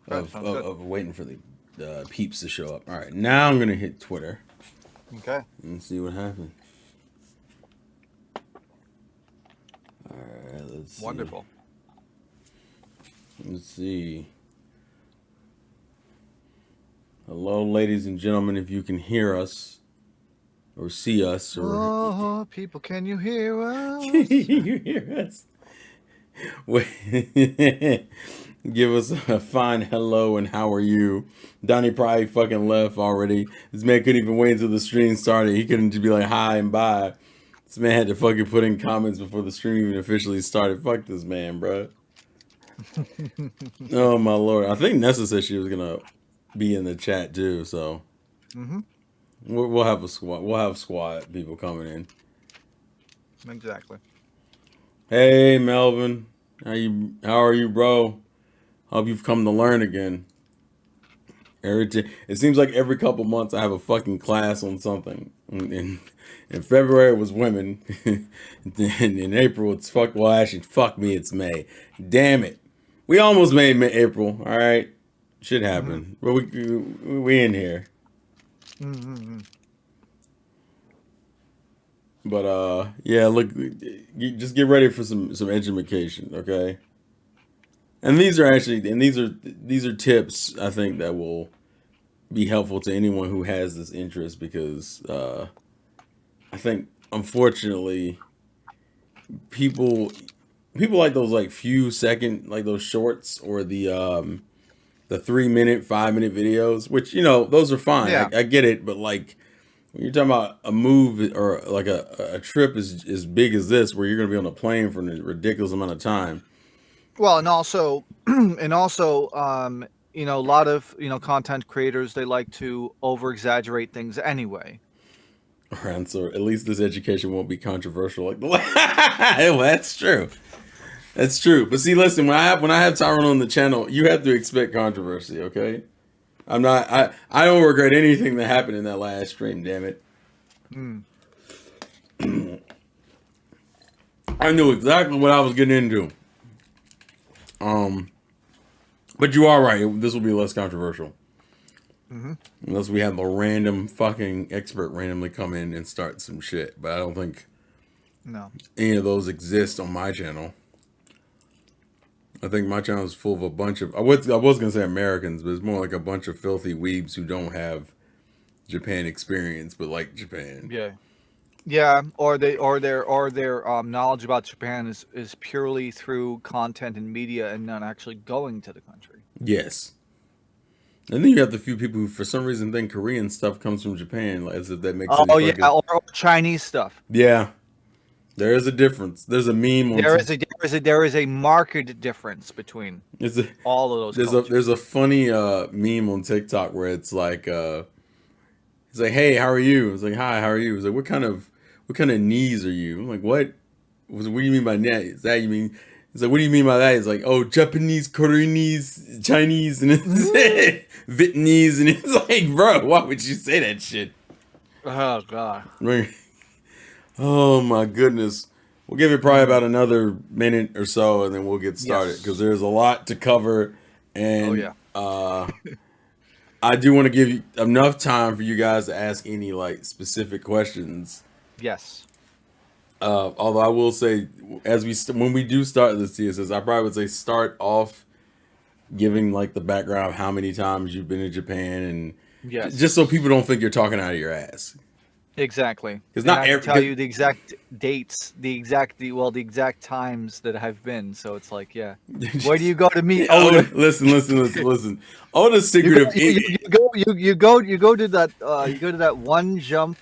Okay, of sounds good. waiting for the peeps to show up. All right, now I'm gonna hit Twitter Okay. and see what happens. All right, let's see. Wonderful. Let's see. Hello, ladies and gentlemen. If you can hear us or see us, or Oh, people, can you hear can us? you hear us? Wait. Give us a fine hello and how are you? Donnie probably fucking left already. This man couldn't even wait until the stream started. He couldn't just be like hi and bye. This man had to fucking put in comments before the stream even officially started. Fuck this man, bro. Oh my lord. I think Nessa said she was gonna be in the chat too, so Mm-hmm. we'll have a squad. We'll have squad people coming in. Exactly. Hey Melvin, How are you, bro? Hope you've come to learn again. It seems like every couple months I have a fucking class on something. In February it was women. In April it's fuck. Well, actually, fuck me. It's May. Damn it. We almost made April. All right, shit Mm-hmm. happened. But we in here. Mm-hmm. But yeah. Look, just get ready for some education, okay? And these are tips I think that will be helpful to anyone who has this interest because I think unfortunately people people like those like few second like those shorts or the 3 minute 5 minute videos, which those are fine. Yeah. I get it, but like when you're talking about a move or like a trip as big as this where you're gonna be on a plane for a ridiculous amount of time. Well, and also, a lot of content creators, they like to over exaggerate things anyway. And so at least this education won't be controversial like the well, that's true. That's true. But see, listen, when I have Tyrone on the channel, you have to expect controversy, okay? I don't regret anything that happened in that last stream, damn it. Mm. I knew exactly what I was getting into. Um but you are right, this will be less controversial. Mm-hmm. Unless we have a random fucking expert randomly come in and start some shit. But I don't think No. any of those exist on my channel. I think my channel is full of a bunch of I was gonna say Americans, but it's more like a bunch of filthy weebs who don't have Japan experience, but like Japan. Yeah. Yeah, or their knowledge about Japan is purely through content and media and not actually going to the country. Yes. And then you have the few people who, for some reason, think Korean stuff comes from Japan, like, as if that makes any Oh yeah, fucking. or Chinese stuff. Yeah, there is a difference. There's a meme on. There is a marked difference between There's a all of those there's a cultures. there's a funny meme on TikTok where it's like hey, how are you? It's like, hi, how are you? It's like, what kind of knees are you? I'm like, what? What do you mean by that? Is that you mean? It's like, what do you mean by that? It's like, oh, Japanese, Koreanese, Chinese, and Mm. it's Vietnamese, and it's like, bro, why would you say that shit? Oh god. Like, oh my goodness. We'll give it probably Mm. about another minute or so, and then we'll get started because Yes. there's a lot to cover, Oh and yeah. I do want to give you enough time for you guys to ask any like specific questions. Yes. Although I will say, when we do start this TSS, I probably would say start off giving like the background of how many times you've been to Japan, and just so Yes. people don't think you're talking out of your ass. Exactly. Because And not I can every, tell you the exact dates, the exact times that I've been. So it's like, yeah. Where do you go to meet Oda, Oda? listen. Oda's You go, secretive. you go to that one jump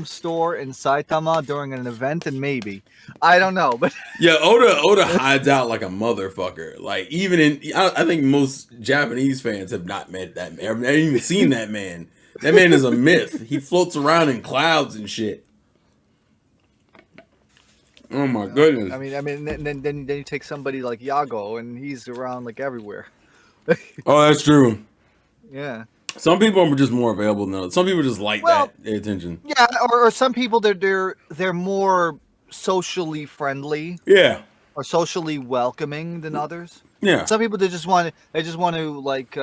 store in Saitama during an event, and maybe I don't know, but Yeah, Oda hides out like a motherfucker. Like even I think most Japanese fans have not met that man. I've even seen that man. That man is a myth. He floats around in clouds and shit. Oh my goodness. then you take somebody like Yago, and he's around like everywhere. Oh, that's true. Yeah. Some people are just more available than others. Some people just like Well, that attention. yeah, or some people they're more socially friendly Yeah. or socially welcoming than others. Yeah. Some people they just want to like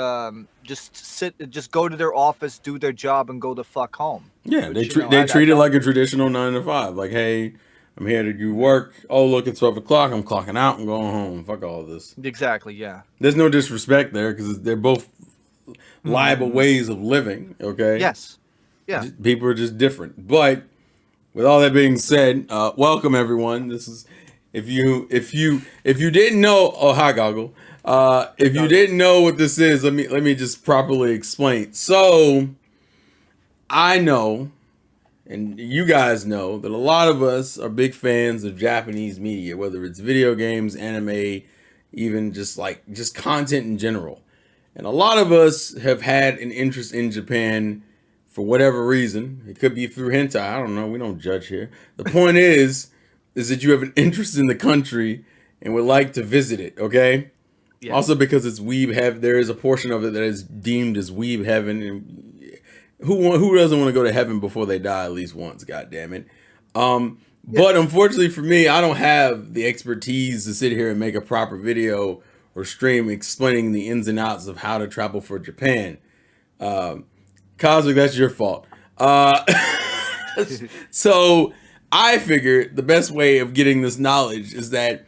just go to their office, do their job, and go the fuck home. Yeah, Which they I treat it don't like a traditional 9 to 5. Like, hey, I'm here to do work. Oh, look, it's 12 o'clock. I'm clocking out. I'm going home. Fuck all this. exactly. Yeah. There's no disrespect there because they're both liable Mm-hmm. ways of living. Okay, Yes. Yeah. people are just different. But with all that being said, welcome everyone. This is if you didn't know. Oh, hi, Goggle. If you didn't know what this is, let me just properly explain. So I know, and you guys know that a lot of us are big fans of Japanese media, whether it's video games, anime, even just content in general. And a lot of us have had an interest in Japan for whatever reason. It could be through hentai. I don't know. We don't judge here. The point is that you have an interest in the country and would like to visit it. Okay. Yeah. Also, because it's weeb heaven, there is a portion of it that is deemed as weeb heaven, and who doesn't want to go to heaven before they die at least once? God damn it. But unfortunately for me, I don't have the expertise to sit here and make a proper video or stream explaining the ins and outs of how to travel for Japan. Cosmic, that's your fault. So I figured the best way of getting this knowledge is that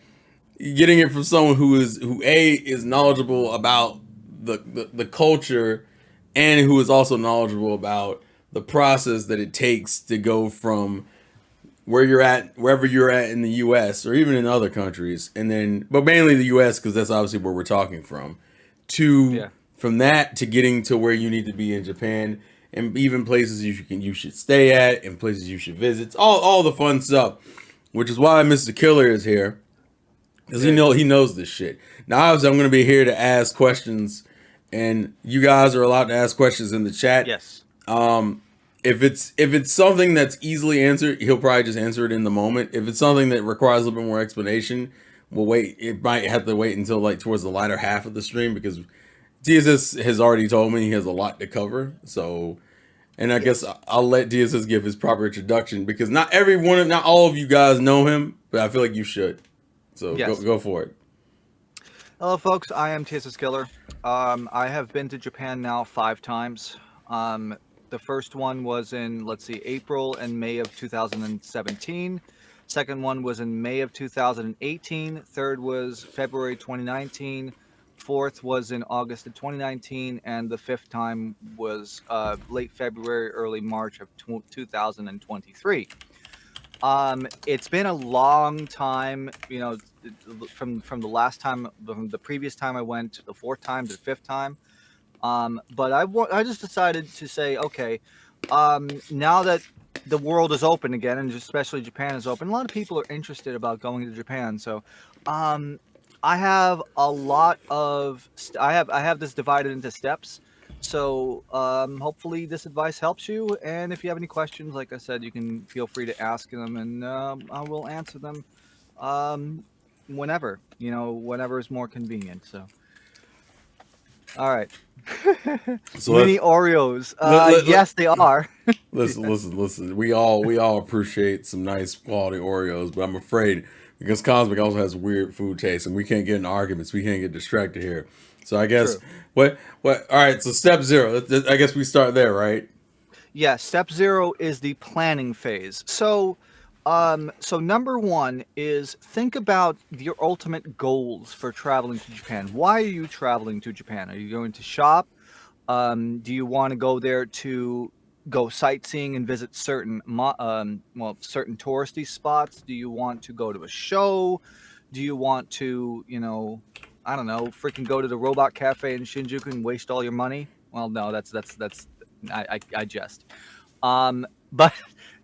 getting it from someone who is knowledgeable about the culture and who is also knowledgeable about the process that it takes to go from wherever you're at in the US or even in other countries, and then but mainly the US because that's obviously where we're talking from, to from that to getting to where you need to be in Japan, and even places you should stay at and places you should visit. It's all the fun stuff, which is why Mr. Killer is here. Because he knows this shit. Now, obviously, I'm going to be here to ask questions, and you guys are allowed to ask questions in the chat. Yes. If it's something that's easily answered, he'll probably just answer it in the moment. If it's something that requires a little bit more explanation, we'll wait. It might have to wait until like towards the latter half of the stream because DSS has already told me he has a lot to cover. So, and I guess I'll let DSS give his proper introduction because not all of you guys know him, but I feel like you should. So go for it. Hello, folks. I am TSS Killer. I have been to Japan now 5 times. The first one was in, April and May of 2017. Second one was in May of 2018. Third was February 2019. Fourth was in August of 2019. And the fifth time was late February, early March of 2023. It's been a long time, from the last time, from the previous time I went, the 4th time to the 5th time. But I just decided to say, okay, now that the world is open again, and especially Japan is open, a lot of people are interested about going to Japan. So, I have a lot of, I have this divided into steps. So hopefully this advice helps you. And if you have any questions, like I said, you can feel free to ask them, and I will answer them whenever, whenever is more convenient. So, all right. So Mini Oreos. Yes, they are. Listen. We all appreciate some nice quality Oreos, but I'm afraid because Cosmic also has weird food taste, and we can't get in arguments. We can't get distracted here. So I guess what all right, so step 0. I guess we start there, right? Yeah, step 0 is the planning phase. So number 1 is think about your ultimate goals for traveling to Japan. Why are you traveling to Japan? Are you going to shop? Do you want to go there to go sightseeing and visit certain certain touristy spots? Do you want to go to a show? Do you want to, I don't know, freaking go to the Robot Cafe in Shinjuku and waste all your money? Well, no, that's I jest. But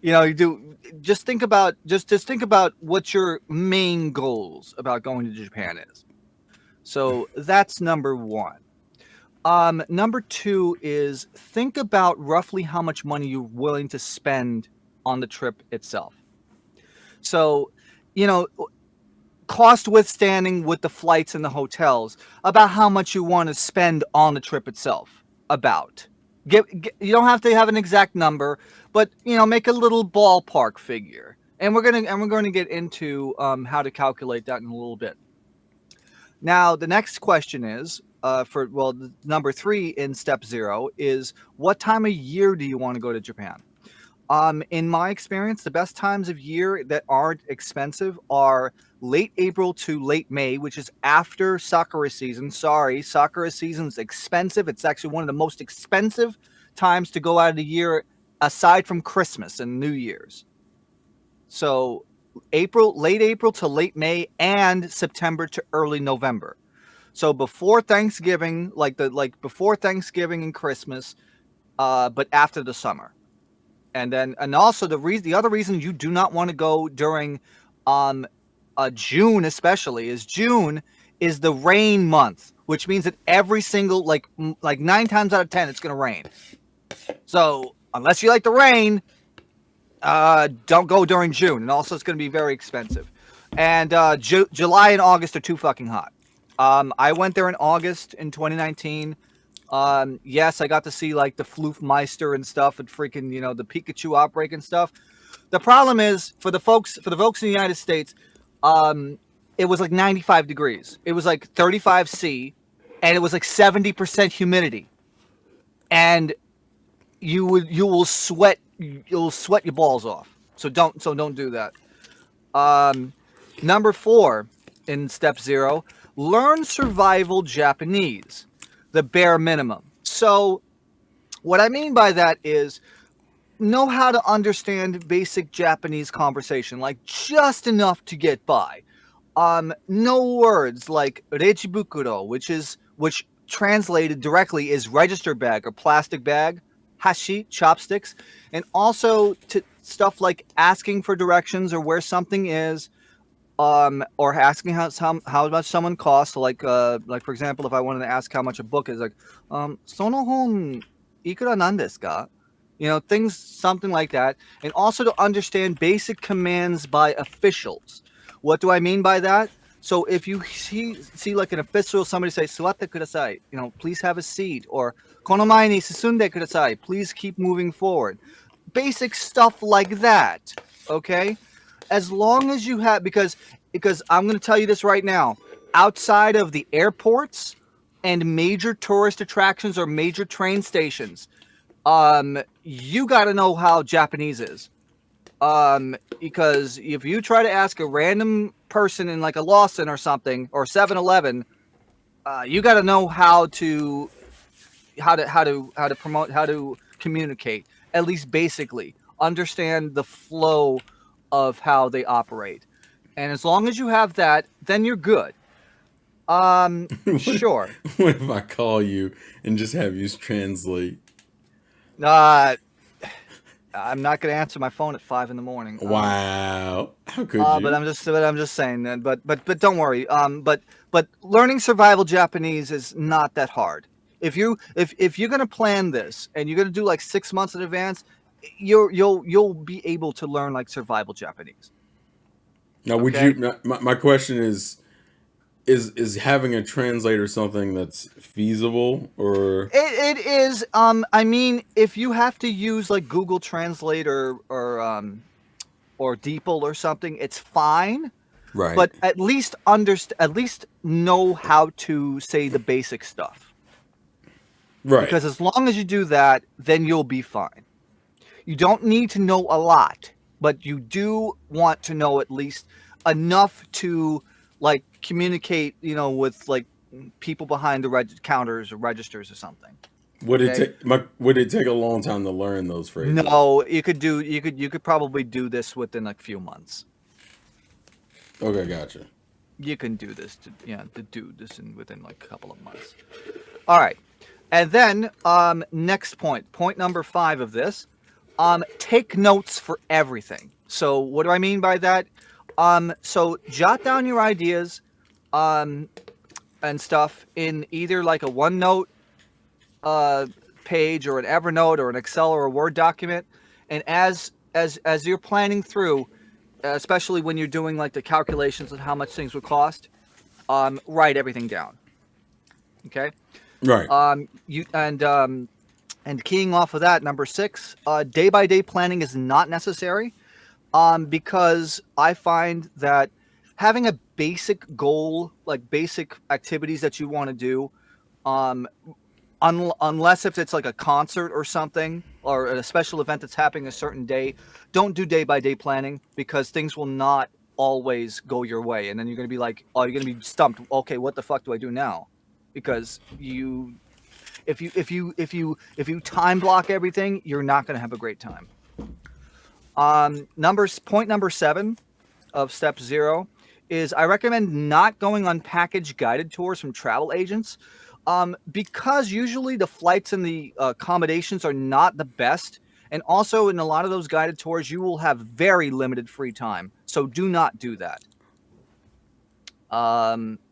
you do just think about what your main goals about going to Japan is. So that's number 1. Number 2 is think about roughly how much money you're willing to spend on the trip itself. So, cost withstanding with the flights and the hotels, about how much you want to spend on the trip itself. You don't have to have an exact number, but make a little ballpark figure. And we're gonna get into how to calculate that in a little bit. Now, the next question is number 3 in step 0 is what time of year do you want to go to Japan? In my experience, the best times of year that aren't expensive are late April to late May, which is after Sakura season. Sorry, Sakura season is expensive. It's actually one of the most expensive times to go out of the year aside from Christmas and New Year's. So late April to late May, and September to early November. So before Thanksgiving, before Thanksgiving and Christmas, but after the summer. And also the other reason you do not want to go during June, especially, is June is the rain month, which means that every single like 9 times out of 10 it's going to rain. So unless you like the rain, don't go during June, and also it's going to be very expensive. And July and August are too fucking hot. I went there in August in 2019. Yes, I got to see like the Floofmeister and stuff, and freaking the Pikachu outbreak and stuff. The problem is for the folks in the United States, it was like 95 degrees. It was like 35 C, and it was like 70% humidity, and you will sweat. You'll sweat your balls off. So don't do that. Number 4 in step 0, learn survival Japanese, the bare minimum. So what I mean by that is know how to understand basic Japanese conversation, like just enough to get by. No words like rechibukuro, which translated directly is register bag or plastic bag, hashi, chopsticks, and also to stuff like asking for directions or where something is, or asking how much someone costs. So like for example, if I wanted to ask how much a book is, like, sono hon ikura nan desu ka? Things, something like that. And also to understand basic commands by officials. What do I mean by that? So if you see like an official, somebody say, "Suwatte kudasai," please have a seat, or "Kono mae ni susunde kudasai," please keep moving forward. Basic stuff like that, okay? As long as you have, because I'm going to tell you this right now, outside of the airports and major tourist attractions or major train stations, you got to know how Japanese is. Because if you try to ask a random person in like a Lawson or something, or 7-Eleven, you got to know how to promote, how to communicate, at least basically understand the flow of how they operate. And as long as you have that, then you're good. Sure. What if I call you and just have you translate? I'm not going to answer my phone at 5 a.m. Wow. How could you? But I'm just saying that. But don't worry. But learning survival Japanese is not that hard. If you're going to plan this and you're going to do like 6 months in advance, you'll be able to learn like survival Japanese. Now, would you? My question is having a translator something that's feasible, or it is? I mean, if you have to use like Google Translate or DeepL or something, it's fine. right? But at least know how to say the basic stuff. Right. Because as long as you do that, then you'll be fine. You don't need to know a lot, but you do want to know at least enough to like communicate, with like people behind the counters or registers or something. Would it take a long time to learn those phrases? No, you could probably do this within a few months. Okay, gotcha. You can do this within like a couple of months. All right. And then next point number 5 of this, take notes for everything. So what do I mean by that? So jot down your ideas and stuff in either like a OneNote page or an Evernote or an Excel or a Word document. And as you're planning through, especially when you're doing like the calculations of how much things would cost, write everything down. Okay? Right. And keying off of that, number 6, day-by-day planning is not necessary, because I find that having a basic goal, like basic activities that you want to do, um, unless if it's like a concert or something or a special event that's happening a certain day, don't do day by day planning because things will not always go your way, and then you're gonna be like, oh, you're gonna be stumped. Okay, what the fuck do I do now? Because if you time block everything, you're not gonna have a great time. Point number 7 of step 0 is I recommend not going on package guided tours from travel agents, because usually the flights and the accommodations are not the best. And also in a lot of those guided tours, you will have very limited free time. So do not do that.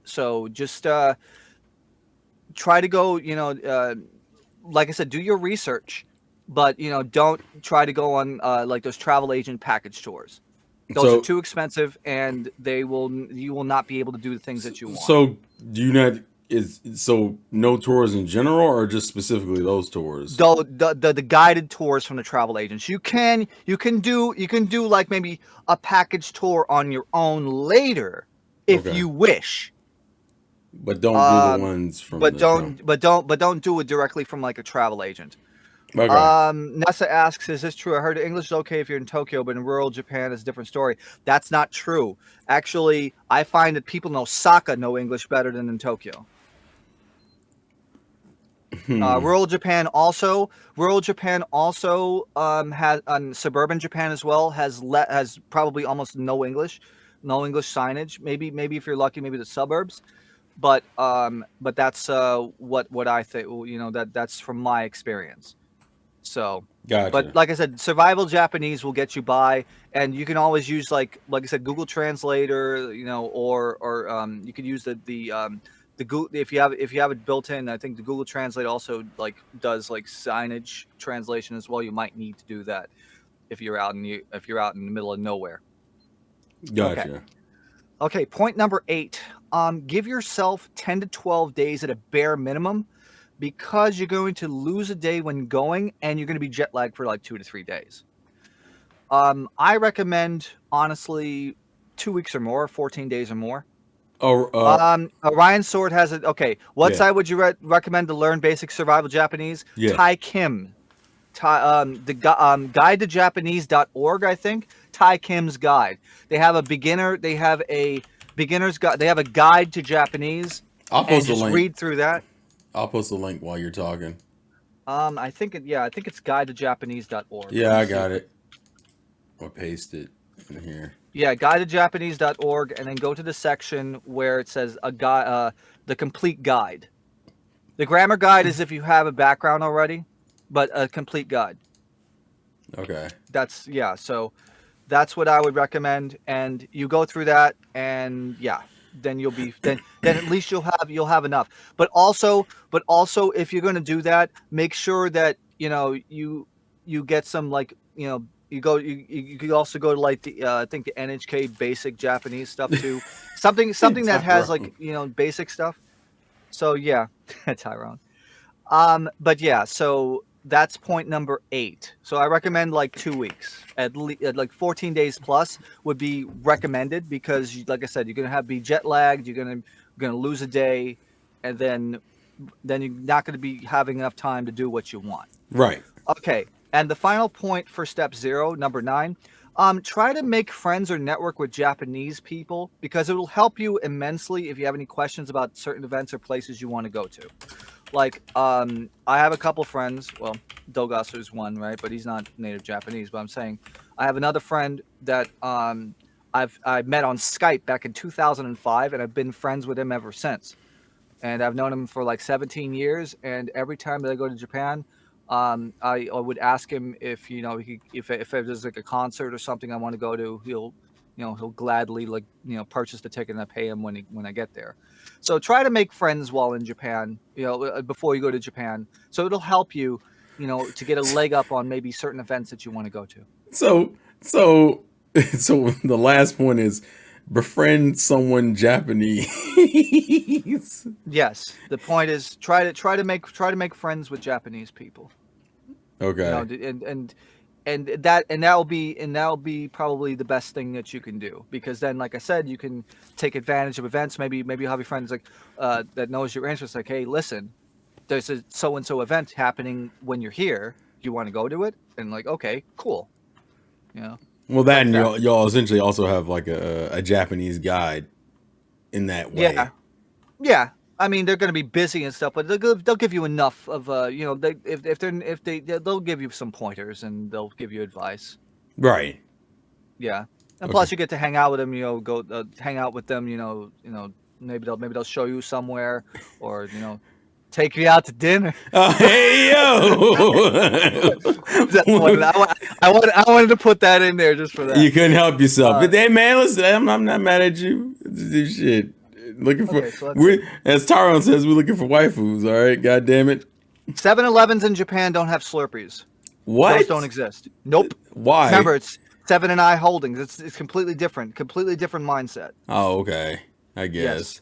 So just try to go, like I said, do your research, but don't try to go on like those travel agent package tours. Those are too expensive, and you will not be able to do the things that you want. So do you not no tours in general, or just specifically those tours? The guided tours from the travel agents. You can do like maybe a package tour on your own later if you wish. But don't do the ones from. But don't do it directly from like a travel agent. Okay. Nessa asks, is this true? I heard English is okay if you're in Tokyo, but in rural Japan is a different story. That's not true. Actually, I find that people in Osaka know English better than in Tokyo. Rural Japan also has suburban Japan as well has probably almost no English signage. Maybe if you're lucky, maybe the suburbs. But that's what I think. That's from my experience. So, gotcha. But like I said, survival Japanese will get you by, and you can always use like I said, Google Translator, or you could use the Google if you have it built in. I think the Google Translate also like does like signage translation as well. You might need to do that if you're out in the middle of nowhere. Gotcha. Okay, point number 8. Give yourself 10 to 12 days at a bare minimum, because you're going to lose a day when going, and you're going to be jet lagged for like 2 to 3 days. I recommend, honestly, 2 weeks or more, 14 days or more. Orion Sword has it. Okay, what side would you recommend to learn basic survival Japanese? Tai Kim. Guide to Japanese.org, I think. Tai Kim's guide. They have a beginner. They have a beginner's guide. They have a guide to Japanese. I'll post a link. Read through that. I'll post a link while you're talking. I think it's guide to Japanese.org. Yeah, I got it. I'll paste it in here. Yeah, guide to Japanese.org, and then go to the section where it says the complete guide. The grammar guide is if you have a background already, but a complete guide. Okay. So that's what I would recommend, and you go through that, and then you'll be then at least you'll have enough. But also if you're going to do that, make sure that you get some like you could also go to like the I think the NHK basic Japanese stuff too. something that has like basic stuff. So yeah, Tyrone. But yeah, so that's point number 8. So I recommend like 2 weeks at like 14 days plus would be recommended, because like I said, you're gonna be jet lagged, you're gonna lose a day, and then you're not gonna be having enough time to do what you want. Right. Okay. And the final point for step 0, number 9, try to make friends or network with Japanese people, because it will help you immensely if you have any questions about certain events or places you want to go to. Like, I have a couple friends. Well, Dogasu's one, right? But he's not native Japanese. But I'm saying I have another friend that I met on Skype back in 2005, and I've been friends with him ever since. And I've known him for like 17 years. And every time that I go to Japan, I would ask him if if there's like a concert or something I want to go to, he'll gladly purchase the ticket, and I pay him when I get there. So try to make friends while in Japan, before you go to Japan. So it'll help you, to get a leg up on maybe certain events that you want to go to. So the last point is befriend someone Japanese. Yes, the point is try to make friends with Japanese people. Okay. and that'll be probably the best thing that you can do, because then, like I said, you can take advantage of events. Maybe you'll have your friends like that knows your interests. Like, hey, listen, there's a so and so event happening when you're here. Do you want to go to it? And like, okay, cool. You know, Well, that like and that. y'all essentially also have like a Japanese guide in that way. Yeah, yeah. I mean, they're going to be busy and stuff, but they'll give you enough of they'll give you some pointers and they'll give you advice. Right. Yeah, and Okay. plus you get to hang out with them. Go hang out with them. Maybe they'll show you somewhere, or take you out to dinner. Oh, hey That's yo! one. I wanted to put that in there just for You that. couldn't help yourself. Uh, But hey, man, listen, I'm not mad at you. This shit. Looking for okay, so let's see. we as Tyrone says, we're looking for waifus. All right, god damn it. 7-Elevens in Japan don't have Slurpees. Those don't What? exist. Nope. Why? Remember, it's Seven and I Holdings. It's completely different. Completely different mindset. Oh, okay. I Yes. guess.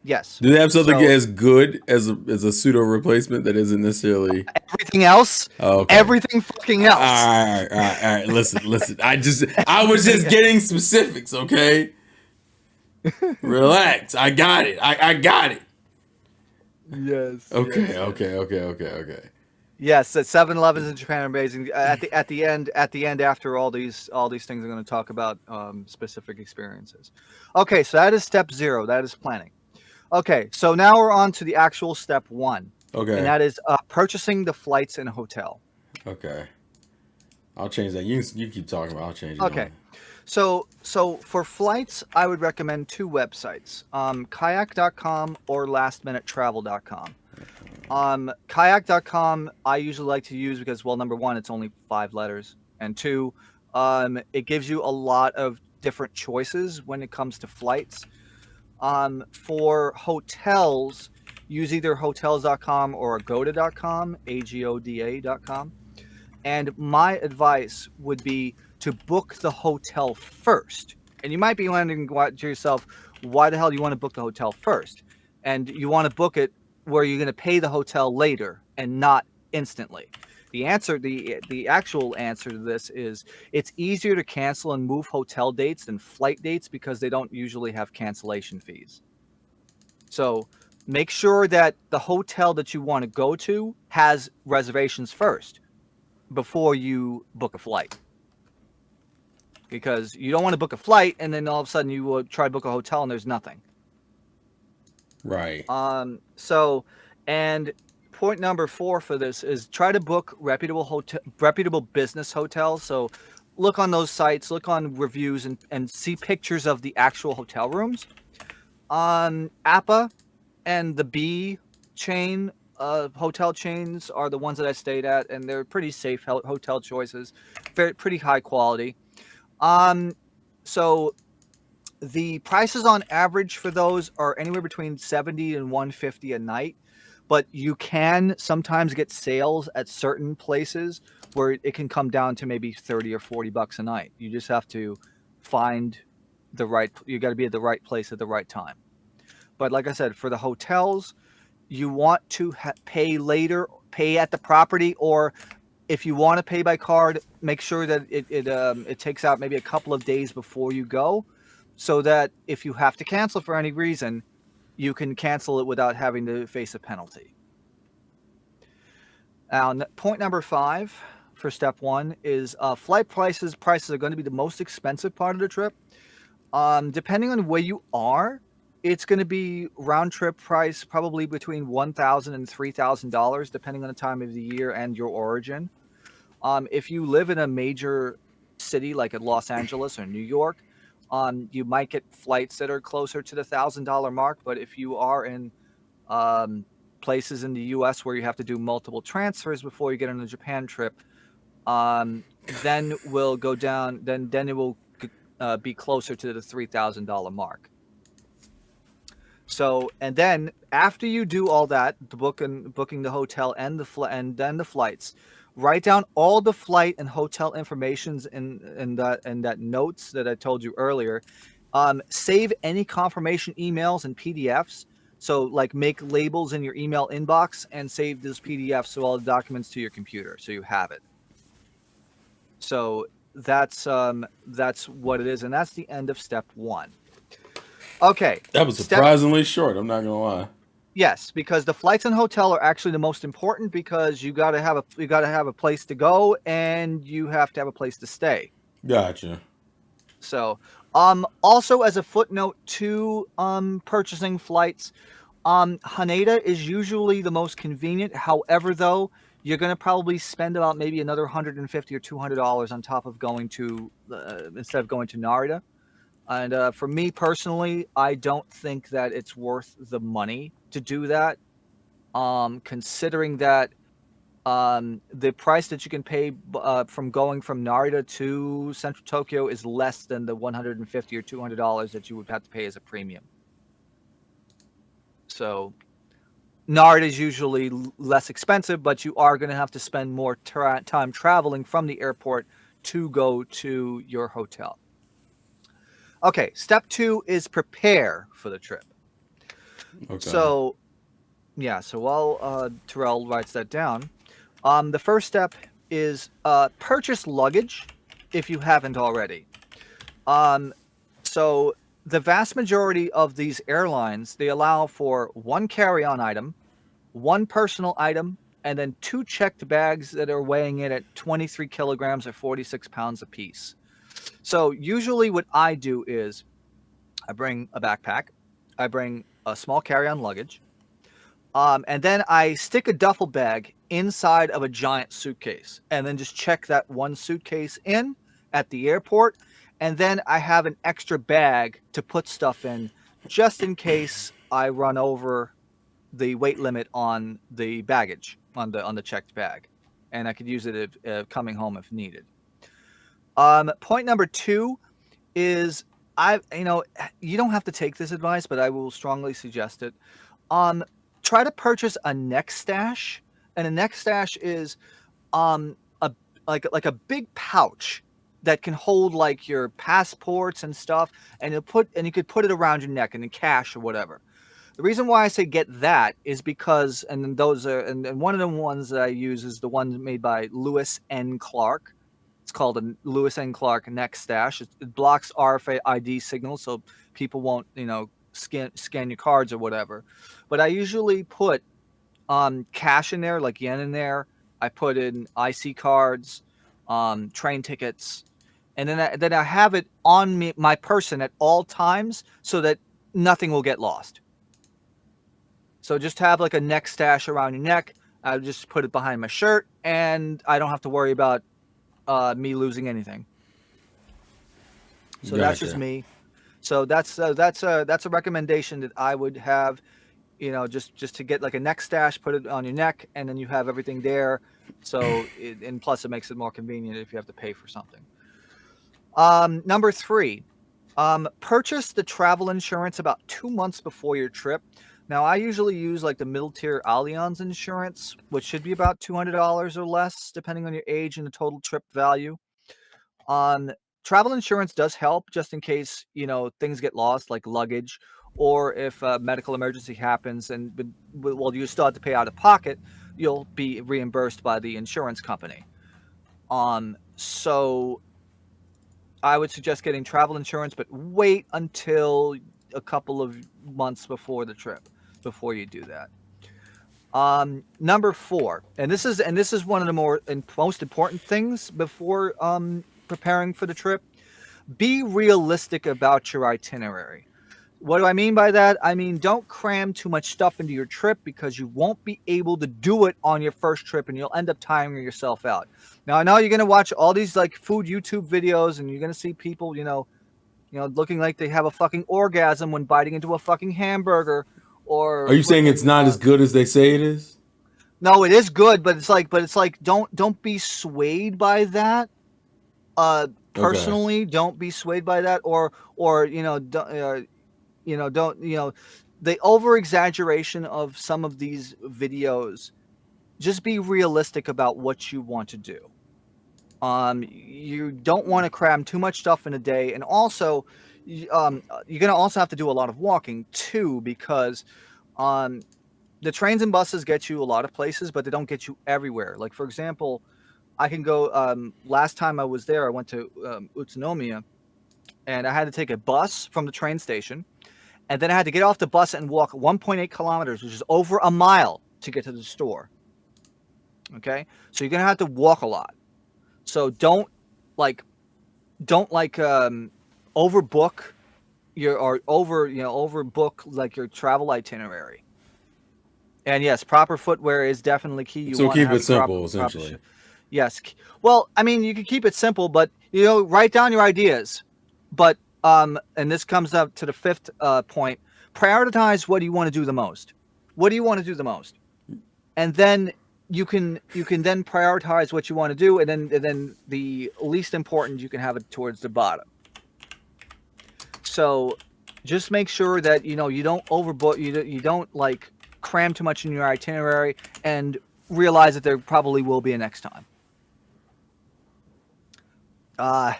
Yes. Do they have something So as good as a pseudo replacement that isn't necessarily? everything else, Oh, okay. everything fucking else. All right. Listen. I was just getting specifics, okay? Relax. I got it. I got it. Yes. Okay. Yes, the 7-Elevens in Japan are amazing. At the end, after all these things, I'm going to talk about specific experiences. Okay, so that is step 0. That is planning. Okay, so now we're on to the actual step 1, and Okay. that is purchasing the flights and hotel. Okay. I'll change that. You keep talking about. I'll change it. Okay, so for flights, I would recommend 2 websites: kayak.com or lastminutetravel.com. Kayak.com I usually like to use because, well, number 1, it's only 5 letters, and 2, it gives you a lot of different choices when it comes to flights. For hotels, use either hotels.com or agoda.com, agoda.com. And my advice would be to book the hotel first. And you might be wondering to yourself, why the hell do you want to book the hotel first? And you want to book it where you're going to pay the hotel later and not instantly. The actual answer to this is it's easier to cancel and move hotel dates than flight dates because they don't usually have cancellation fees. So make sure that the hotel that you want to go to has reservations first before you book a flight. Because you don't want to book a flight and then all of a sudden you will try to book a hotel and there's nothing. Right. And point number 4 for this is try to book reputable business hotels. So look on those sites, look on reviews, and see pictures of the actual hotel rooms. Appa and the B chain hotel chains are the ones that I stayed at, and they're pretty safe hotel choices, pretty high quality. So the prices on average for those are anywhere between $70 and $150 a night, but you can sometimes get sales at certain places where it can come down to maybe $30 or $40 a night. You just have to find you got to be at the right place at the right time. But like I said, for the hotels, you want to pay later, pay at the property, or if you want to pay by card, make sure that it takes out maybe a couple of days before you go, so that if you have to cancel for any reason, you can cancel it without having to face a penalty. Now, point number 5 for step 1 is flight prices. Prices are going to be the most expensive part of the trip. Depending on where you are, it's going to be round trip price probably between $1,000 and $3,000, depending on the time of the year and your origin. If you live in a major city like at Los Angeles or New York, you might get flights that are closer to the $1,000 mark. But if you are in places in the U.S. where you have to do multiple transfers before you get on a Japan trip, then we'll go down. Then it will be closer to the $3,000 mark. So, and then after you do all that, booking the hotel and then the flights, write down all the flight and hotel informations in that notes that I told you earlier. Save any confirmation emails and PDFs. So, like, make labels in your email inbox and save those PDFs, so all the documents to your computer, so you have it. So that's what it is, and that's the end of step one. Okay, That was step surprisingly short. I'm not gonna lie. yes, because the flights and hotel are actually the most important because you got to have a place to go and you have to have a place to stay. Gotcha. So, also as a footnote to purchasing flights, Haneda is usually the most convenient. However, though, you're going to probably spend about maybe another 150 or $200 on top of going to instead of going to Narita. And for me personally, I don't think that it's worth the money to do that. Considering that the price that you can pay from going from Narita to Central Tokyo is less than the 150 or $200 that you would have to pay as a premium. So Narita is usually less expensive, but you are going to have to spend more time traveling from the airport to go to your hotel. Okay, step two is prepare for the trip. Okay. So, yeah, so while Terrell writes that down, the first step is purchase luggage if you haven't already. Um, so the vast majority of these airlines, they allow for one carry-on item, one personal item, and then two checked bags that are weighing in at 23 kilograms or 46 pounds apiece. So usually what I do is I bring a backpack, I bring a small carry-on luggage, and then I stick a duffel bag inside of a giant suitcase and then just check that one suitcase in at the airport. And then I have an extra bag to put stuff in just in case I run over the weight limit on the baggage on the checked bag. And I could use it if, coming home if needed. Point number two is you don't have to take this advice, but I will strongly suggest it. Um, Try to purchase a neck stash, and a neck stash is a like a big pouch that can hold like your passports and stuff, and you could put it around your neck and in cash or whatever. The reason why I say get that is because, and then those are, and one of the ones that I use is the one made by Lewis N. Clark. It's called a Lewis N. Clark neck stash. It blocks RFID signals, so people won't, scan your cards or whatever. But I usually put cash in there, like yen in there. I put in IC cards, train tickets, and then I have it on me, my person at all times, so that nothing will get lost. So just have like a neck stash around your neck. I just put it behind my shirt, and I don't have to worry about me losing anything. So that's just Gotcha. me. So that's a recommendation that I would have. Just to get like a neck stash, put it on your neck, and then you have everything there. So and plus it makes it more convenient if you have to pay for something. Number three, purchase the travel insurance about 2 months before your trip. Now, I usually use like the middle tier Allianz insurance, which should be about $200 or less, depending on your age and the total trip value. Um, Travel insurance does help just in case, things get lost, like luggage, or if a medical emergency happens well, you still have to pay out of pocket, you'll be reimbursed by the insurance company. So I would suggest getting travel insurance, but wait until a couple of months before the trip before you do that. Number four, and this is one of the most important things before preparing for the trip. Be realistic about your itinerary. What do I mean by that? I mean, don't cram too much stuff into your trip because you won't be able to do it on your first trip and you'll end up tiring yourself out. Now, I know you're going to watch all these like food YouTube videos and you're going to see people, looking like they have a fucking orgasm when biting into a fucking hamburger Are or you saying it's freaking not as good as they say it is? no, it is good, but it's like don't be swayed by that. Okay. Personally, don't be swayed by that or don't the over exaggeration of some of these videos. Just be realistic about what you want to do. You don't want to cram too much stuff in a day, and also you're gonna also have to do a lot of walking too because the trains and buses get you a lot of places, but they don't get you everywhere. Like for example, I can go. Last time I was there, I went to Utsunomiya, and I had to take a bus from the train station, and then I had to get off the bus and walk 1.8 kilometers, which is over a mile, to get to the store. Okay, so you're gonna have to walk a lot. So don't like overbook overbook like your travel itinerary. And yes, proper footwear is definitely key. You So want to keep have it simple, proper essentially. yes. Well, I mean, you can keep it simple, but write down your ideas. But and this comes up to the fifth point: prioritize what do you want to do the most. What do you want to do the most, and then you can then prioritize what you want to do, and then the least important you can have it towards the bottom. So just make sure that you don't overbook, you don't like cram too much in your itinerary, and realize that there probably will be a next time.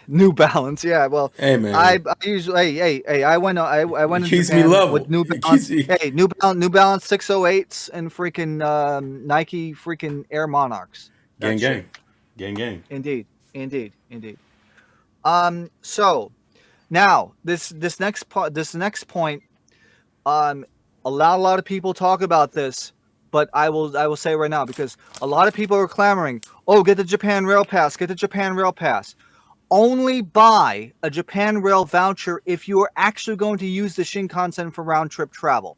New Balance, yeah. Well, Hey man, I usually hey I went it to keeps me Japan level. with New It Balance. keeps me Hey, New Balance 608s and freaking Nike freaking Air Monarchs. gang That shit. gang. Indeed, indeed, indeed. So now this next point, a lot of people talk about this, but I will say right now, because a lot of people are clamoring, oh, get the Japan Rail Pass, get the Japan Rail Pass. Only buy a Japan Rail voucher if you are actually going to use the Shinkansen for round trip travel.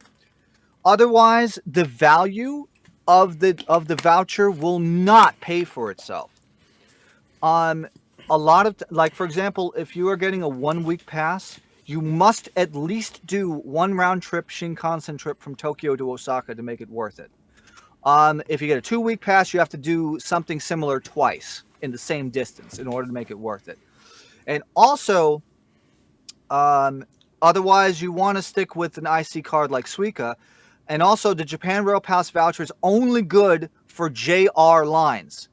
Otherwise, the value of the voucher will not pay for itself. A lot of like, for example, if you are getting a 1 week pass, you must at least do one round trip Shinkansen trip from Tokyo to Osaka to make it worth it. If you get a 2 week pass, you have to do something similar twice in the same distance in order to make it worth it. And also, otherwise, you want to stick with an IC card like Suica. And also, the Japan Rail Pass voucher is only good for JR lines.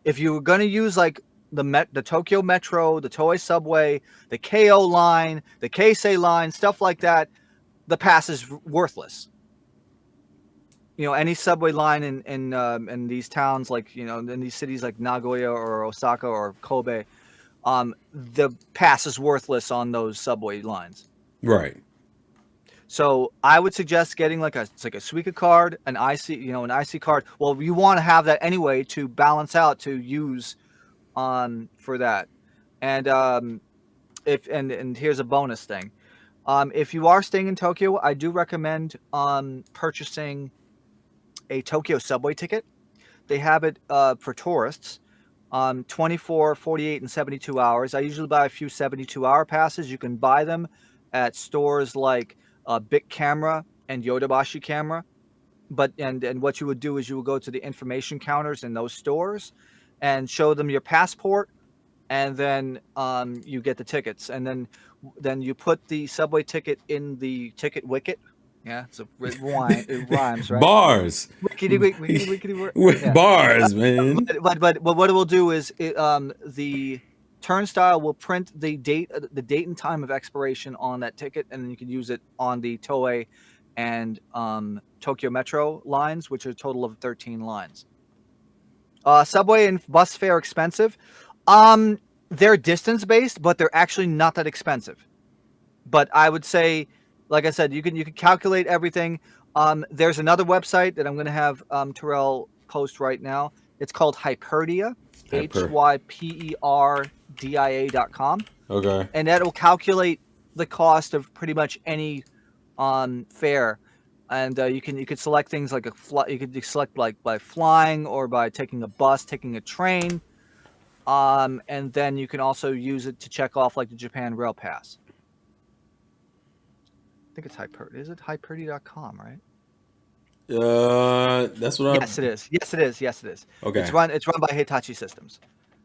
If you're going to use like the Tokyo Metro, the Toei Subway, the KO line, the Keisei line, stuff like that, the pass is worthless. Any subway line in these towns, like in these cities like Nagoya or Osaka or Kobe, the pass is worthless on those subway lines. Right. So I would suggest getting it's like a Suica card, an IC card. Well, you want to have that anyway to balance out to use for that. And here's a bonus thing. If you are staying in Tokyo, I do recommend purchasing a Tokyo subway ticket. They have it for tourists, 24, 48, and 72 hours. I usually buy a few 72-hour passes. You can buy them at stores like Bic Camera and Yodobashi Camera. And what you would do is you would go to the information counters in those stores and show them your passport, and then you get the tickets. And then you put the subway ticket in the ticket wicket. Yeah, it rhymes, right? Bars. Yeah. Bars, man. But what it will do is the turnstile will print the date and time of expiration on that ticket, and then you can use it on the Toei and Tokyo Metro lines, which are a total of 13 lines. Subway and bus fare expensive. They're distance based, but they're actually not that expensive. But I would say, like I said, you can calculate everything. There's another website that I'm going to have Terrell post right now. It's called Hyperdia, HYPERDIA.com. Okay. And that will calculate the cost of pretty much any fare. And you could select things like you could select like by flying or by taking a bus, taking a train. And then you can also use it to check off like the Japan Rail Pass. I think it's Is it Hyperdia.com, right? That's what Yes, it is. Yes, it is. Yes, it is. Okay. It's run by Hitachi Systems.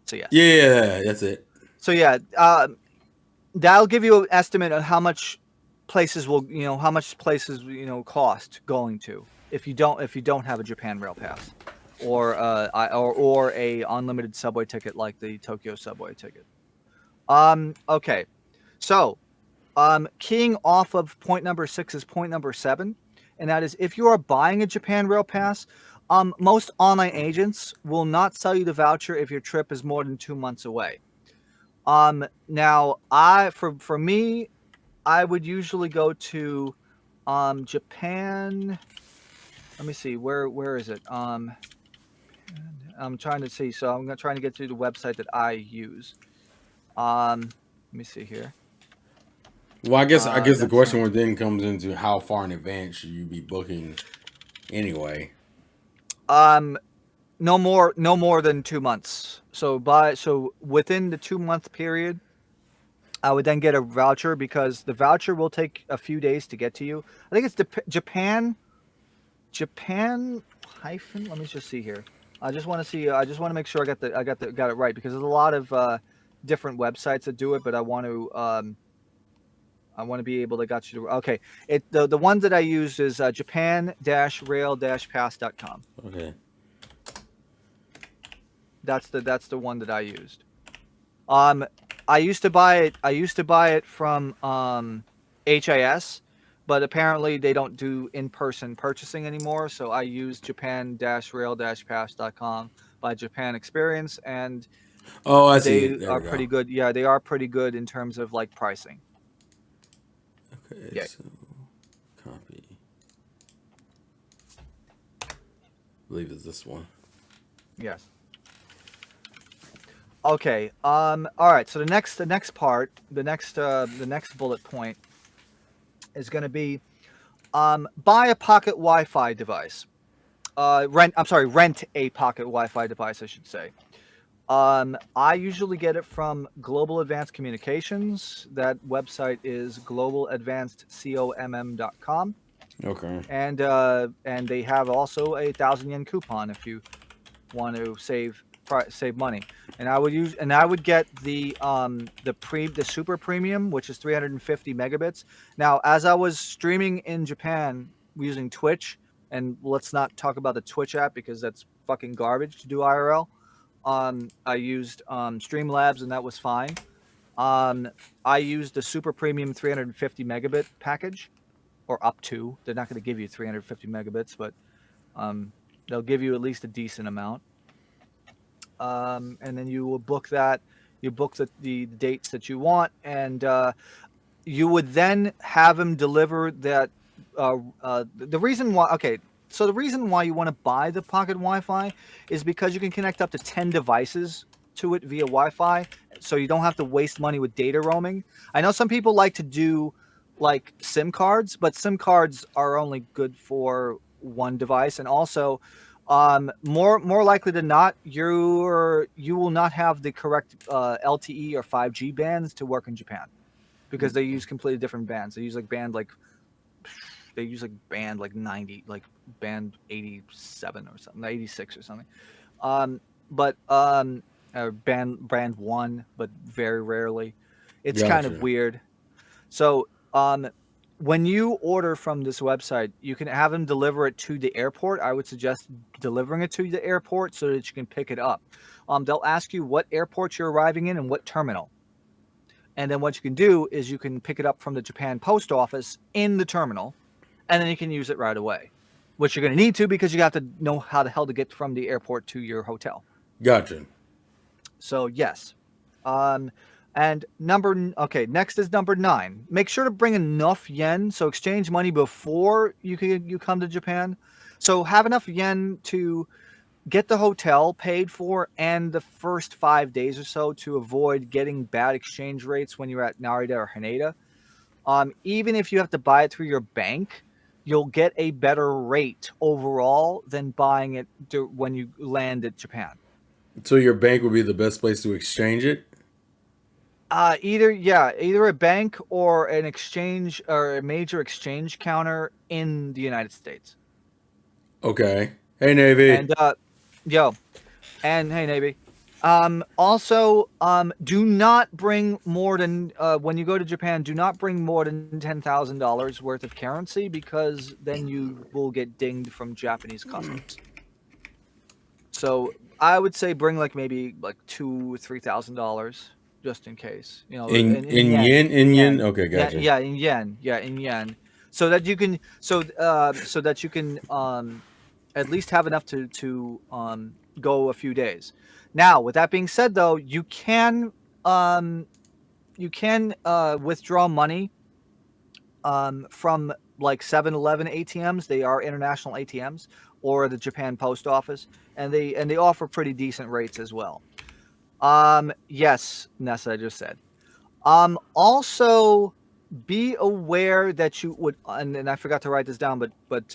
So yes. Yeah, that's it. So yeah, that'll give you an estimate on how much places cost going to if you don't have a Japan Rail Pass or a unlimited subway ticket like the Tokyo subway ticket. Okay, so keying off of point number 6 is point number 7, and that is if you are buying a Japan Rail Pass, Most online agents will not sell you the voucher if your trip is more than 2 months away. Now for me, I would usually go to Japan. Let me see, where is it? I'm trying to see. So I'm trying to get to the website that I use. Let me see here. Well, I guess the That's question then comes into how far in advance should you be booking anyway. no more than 2 months. So within the 2 month period, I would then get a voucher because the voucher will take a few days to get to you. I think it's Japan hyphen. Let me just see here. I just want to see. I just want to make sure got it right because there's a lot of different websites that do it, but I want to be able to got you to. Okay, the ones that I use is Japan-rail-pass.com. Okay. That's the one that I used. I used to buy it from HIS, but apparently they don't do in-person purchasing anymore. So I use Japan-rail-pass.com by Japan Experience, and Oh, I see they it. There are we pretty go. good. Yeah, they are pretty good in terms of like pricing. Okay, Yeah. so copy. I believe it's this one. Yes. Okay. All right. So the next part, the next bullet point is going to be buy a pocket Wi-Fi device. Rent a pocket Wi-Fi device, I should say. I usually get it from Global Advanced Communications. That website is globaladvancedcomm.com. Okay. And they have also a 1,000 yen coupon if you want to save money. And I would get the super premium, which is 350 megabits. Now, as I was streaming in Japan using Twitch, and let's not talk about the Twitch app because that's fucking garbage to do IRL. I used Streamlabs, and that was fine. I used the super premium 350 megabit package, or up to. They're not going to give you 350 megabits, but they'll give you at least a decent amount. And then you will book that. You book the dates that you want, and you would then have them deliver that. The reason why, okay, so the reason why you want to buy the pocket Wi-Fi is because you can connect up to 10 devices to it via Wi-Fi, so you don't have to waste money with data roaming. I know some people like to do like SIM cards, but SIM cards are only good for one device, and also more likely than not, you will not have the correct LTE or 5G bands to work in Japan because they use completely different bands. They use like band 90, like band 87 or something, 86 or something. But band 1, but very rarely. It's kind of Gotcha. weird. So when you order from this website, you can have them deliver it to the airport. I would suggest delivering it to the airport so that you can pick it up. They'll ask you what airport you're arriving in and what terminal. And then what you can do is you can pick it up from the Japan post office in the terminal, and then you can use it right away, which you're going to need to because you have to know how the hell to get from the airport to your hotel. Gotcha. So yes. And next is number 9. Make sure to bring enough yen, so exchange money before you come to Japan. So have enough yen to get the hotel paid for and the first 5 days or so to avoid getting bad exchange rates when you're at Narita or Haneda. Even if you have to buy it through your bank, you'll get a better rate overall than buying it when you land at Japan. So your bank would be the best place to exchange it? Either a bank or an exchange or a major exchange counter in the United States. Okay. Hey, Navy. And hey Navy. Also, do not bring more than when you go to Japan. Do not bring more than $10,000 worth of currency because then you will get dinged from Japanese customs. So I would say bring maybe $2,000 or $3,000 just in case. In yen? In yen? Okay, gotcha. Yeah, in yen. Yeah, in yen. So that you can at least have enough to go a few days. Now, with that being said, though, um, you can withdraw money from like 7-Eleven ATMs. They are international ATMs, or the Japan Post Office, and they offer pretty decent rates as well. Yes, Nessa, I just said. Also, be aware that you would, and I forgot to write this down, but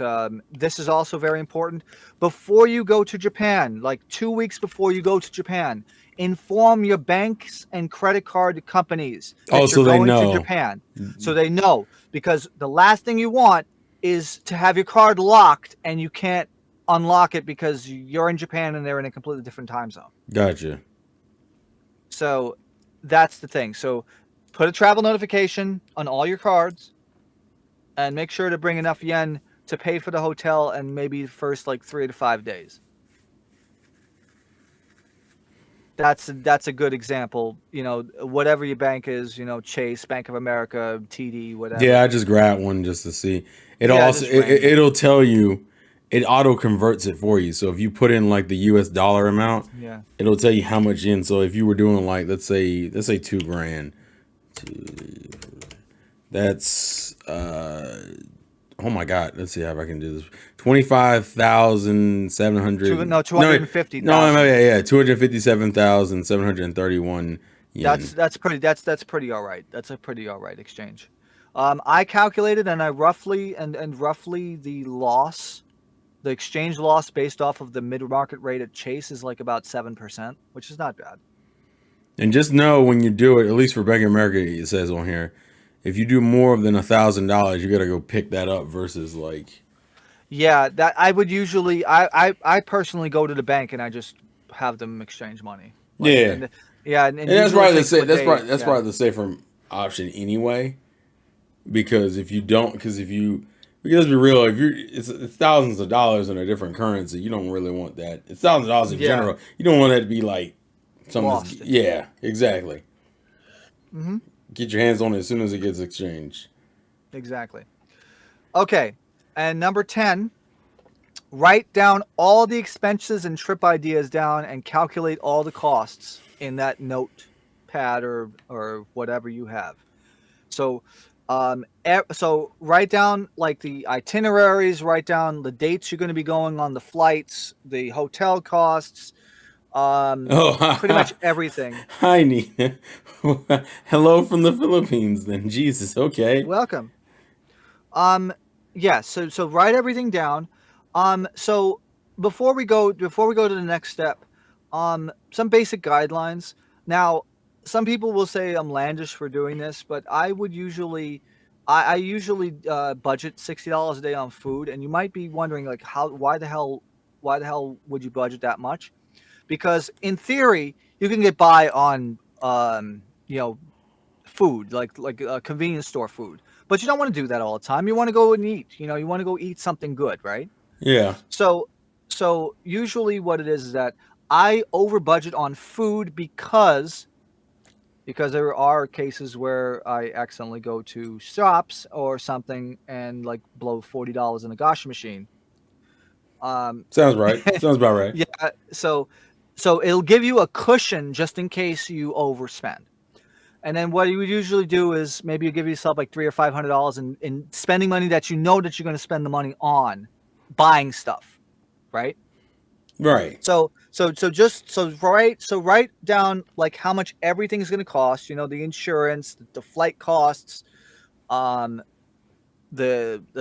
this is also very important. Before you go to Japan, like 2 weeks before you go to Japan, inform your banks and credit card companies that Oh, you're so they going to know. Japan, so they know. Because the last thing you want is to have your card locked and you can't unlock it because you're in Japan and they're in a completely different time zone. Gotcha. So that's the thing. So put a travel notification on all your cards and make sure to bring enough yen to pay for the hotel and maybe the first like 3 to 5 days. That's a good example. You know, whatever your bank is, you know, Chase, Bank of America, TD, whatever. Yeah, I just grabbed one just to see. It Yeah, also just random. it'll tell you, it auto converts it for you. So if you put in like the US dollar amount, Yeah. it'll tell you how much in. So if you were doing like let's say 2 grand, that's oh my god, let's see if I can do this. 25,700. No, 250,000. No, yeah, 257,731 yen. That's pretty all right. That's a pretty all right exchange. I calculated and I roughly roughly the exchange loss based off of the mid market rate at Chase is like about 7%, which is not bad. And just know when you do it, at least for Bank of America, it says on here, if you do more than $1,000, you gotta go pick that up versus like. Yeah, that I would usually I personally go to the bank and I just have them exchange money. Like, Yeah. and, yeah, and And that's usually probably it takes a day, that's yeah. probably the safer option anyway. Because if you don't, because let's be real, if it's thousands of dollars in a different currency, you don't really want that. It's thousands of dollars in Yeah. general. You don't want that to be like something. Lost. Yeah, exactly. Mm-hmm. Get your hands on it as soon as it gets exchanged. Exactly. Okay, and number 10, write down all the expenses and trip ideas down and calculate all the costs in that notepad or whatever you have. So, so write down like the itineraries, write down the dates you're going to be going on the flights, the hotel costs, pretty much everything. Hi, Nina. Hello from the Philippines. Then Jesus. Okay. Welcome. Yeah, so write everything down. So before we go to the next step, some basic guidelines. Now, some people will say I'm landish for doing this, but I would usually I usually budget $60 a day on food, and you might be wondering like why the hell would you budget that much? Because in theory, you can get by on you know, food like convenience store food, but you don't want to do that all the time. You want to go and eat. You know, you want to go eat something good, right? Yeah. So usually what it is that I over budget on food because there are cases where I accidentally go to shops or something and like blow $40 in a gacha machine. Sounds right. Sounds about right. Yeah, so it'll give you a cushion just in case you overspend. And then what you would usually do is maybe you give yourself like $300 or $500 in spending money that you know that you're going to spend the money on buying stuff, right? Right. So write down like how much everything's going to cost. You know, the insurance, the flight costs, the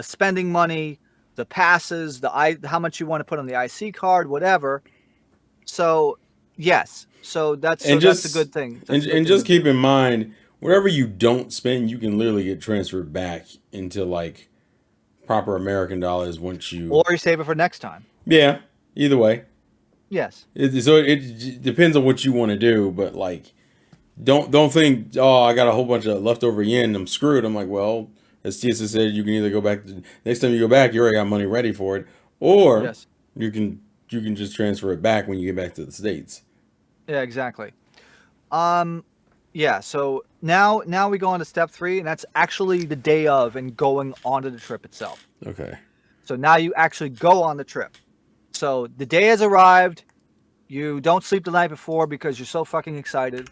spending money, the passes, how much you want to put on the IC card, whatever. So yes, that's a good thing. And just keep in mind, whatever you don't spend, you can literally get transferred back into like proper American dollars once you. Or you save it for next time. Yeah. Either way. Yes. So it depends on what you want to do, but like, don't think, oh, I got a whole bunch of leftover yen, I'm screwed. I'm like, well, as Tisa said, you can either go back next time you go back, you already got money ready for it, or Yes. you can just transfer it back when you get back to the States. Yeah, exactly. Yeah. So now we go on to step 3, and that's actually the day of and going onto the trip itself. Okay. So now you actually go on the trip. So the day has arrived. You don't sleep the night before because you're so fucking excited,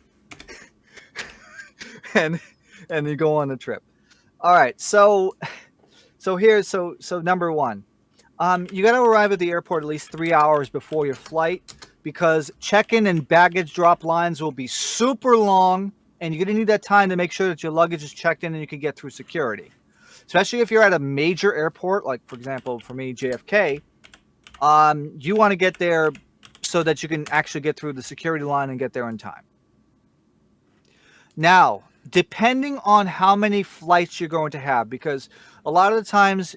and you go on the trip. All right, so number one, you got to arrive at the airport at least 3 hours before your flight because check-in and baggage drop lines will be super long, and you're gonna need that time to make sure that your luggage is checked in and you can get through security. Especially if you're at a major airport, like for example, for me, JFK. You want to get there so that you can actually get through the security line and get there in time. Now, depending on how many flights you're going to have, because a lot of the times,